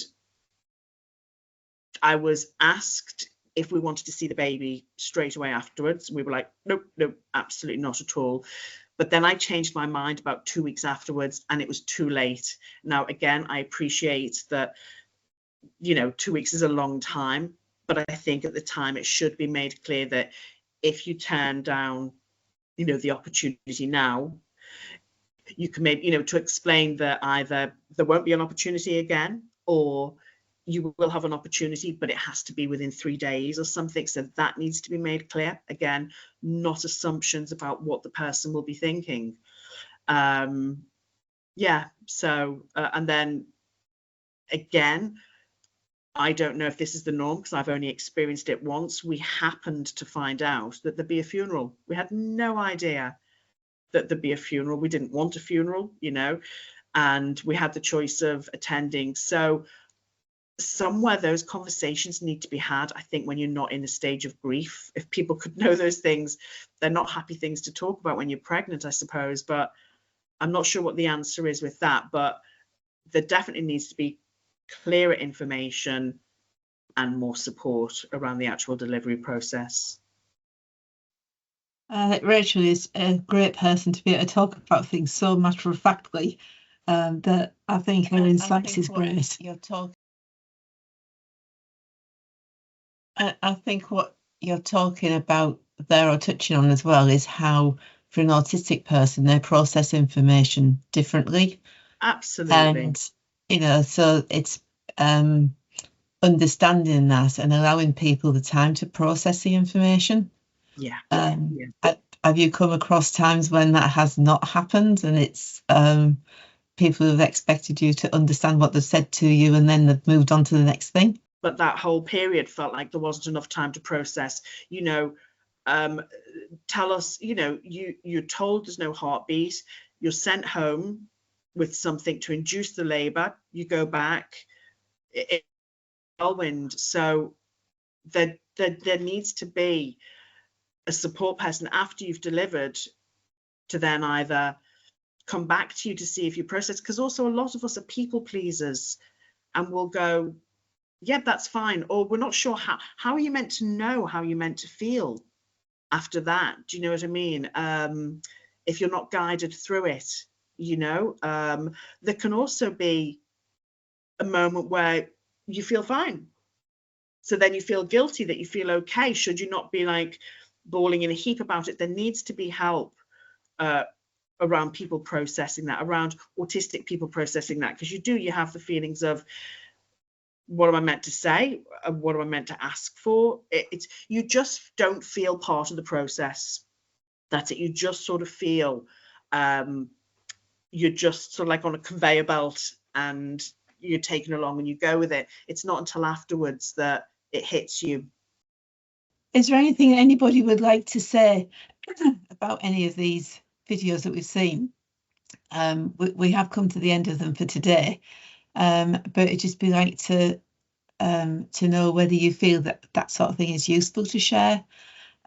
I was asked if we wanted to see the baby straight away afterwards. We were like, nope, nope, absolutely not at all. But then I changed my mind about 2 weeks afterwards, and it was too late. Now, again, I appreciate that, you know, 2 weeks is a long time, but I think at the time it should be made clear that if you turn down, you know, the opportunity now, you can maybe, you know, to explain that either there won't be an opportunity again, or you will have an opportunity, but it has to be within 3 days or something. So that needs to be made clear. Again, not assumptions about what the person will be thinking. Yeah, so, and then again, I don't know if this is the norm because I've only experienced it once. We happened to find out that there'd be a funeral. We had no idea that there'd be a funeral. We didn't want a funeral, you know, and we had the choice of attending. So somewhere those conversations need to be had, I think, when you're not in a stage of grief. If people could know those things, they're not happy things to talk about when you're pregnant, I suppose. But I'm not sure what the answer is with that. But there definitely needs to be clearer information and more support around the actual delivery process. Rachel is a great person to be able to talk about things so matter-of-factly that I think her insights is great. I think what you're talking about there, or touching on as well, is how for an autistic person they process information differently. Absolutely. And, you know, so it's understanding that and allowing people the time to process the information. Yeah. Have you come across times when that has not happened, and it's people who've expected you to understand what they've said to you and then they've moved on to the next thing? But that whole period felt like there wasn't enough time to process, you know. Tell us, you know, you're told there's no heartbeat, you're sent home with something to induce the labor, you go back, it's whirlwind. So there needs to be a support person after you've delivered to then either come back to you to see if you process, because also a lot of us are people pleasers and we'll go, yeah, that's fine, or we're not sure how are you meant to know how you're meant to feel after that. Do you know what I mean? If you're not guided through it, you know. There can also be a moment where you feel fine, so then you feel guilty that you feel okay. Should you not be like bawling in a heap about it? There needs to be help around people processing that, around autistic people processing that, because you have the feelings of, what am I meant to say? What am I meant to ask for? It's you just don't feel part of the process. That's it. You just sort of feel you're just sort of like on a conveyor belt and you're taken along and you go with it. It's not until afterwards that it hits you. Is there anything anybody would like to say about any of these videos that we've seen? We have come to the end of them for today. But it'd just be like to know whether you feel that sort of thing is useful to share.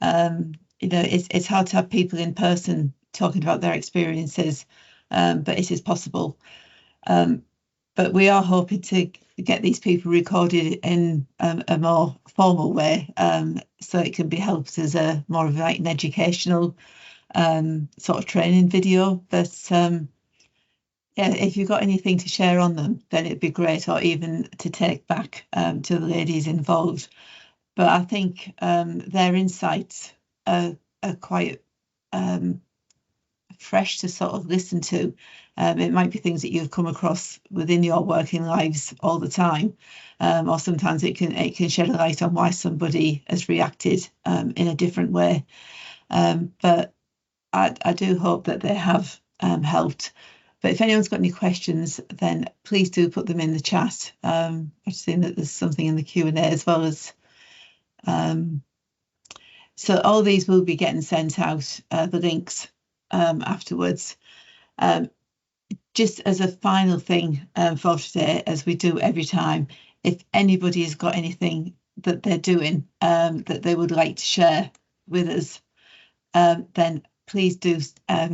You know, it's hard to have people in person talking about their experiences, but it is possible. But we are hoping to get these people recorded in a more formal way, so it can be helped as a more of like an educational sort of training video. But yeah, if you've got anything to share on them, then it'd be great, or even to take back to the ladies involved. But I think their insights are quite fresh to sort of listen to. It might be things that you've come across within your working lives all the time, or sometimes it can shed a light on why somebody has reacted in a different way. But I do hope that they have helped. But if anyone's got any questions, then please do put them in the chat. I've seen that there's something in the Q&A as well as. So all these will be getting sent out, the links afterwards. Just as a final thing for today, as we do every time, if anybody has got anything that they're doing that they would like to share with us, then please do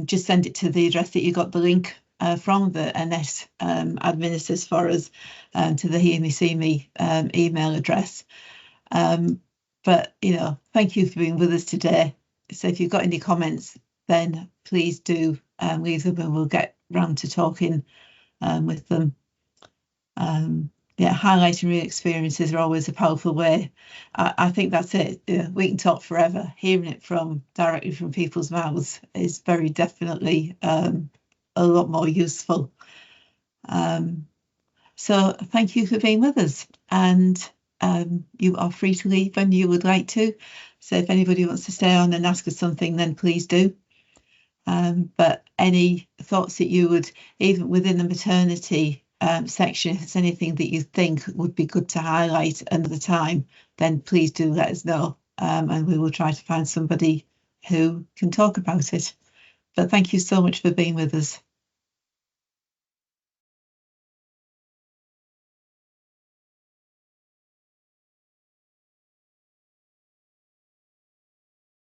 just send it to the address that you got the link from, that Annette administers for us, to the Hear Me See Me email address. But, you know, thank you for being with us today. So if you've got any comments, then please do leave them and we'll get round to talking with them. Yeah, highlighting real experiences are always a powerful way. I think that's it. We can talk forever. Hearing it directly from people's mouths is very definitely a lot more useful. So thank you for being with us, and you are free to leave when you would like to. So if anybody wants to stay on and ask us something, then please do. But any thoughts that you would, even within the maternity section, if there's anything that you think would be good to highlight another time, then please do let us know, and we will try to find somebody who can talk about it. But thank you so much for being with us.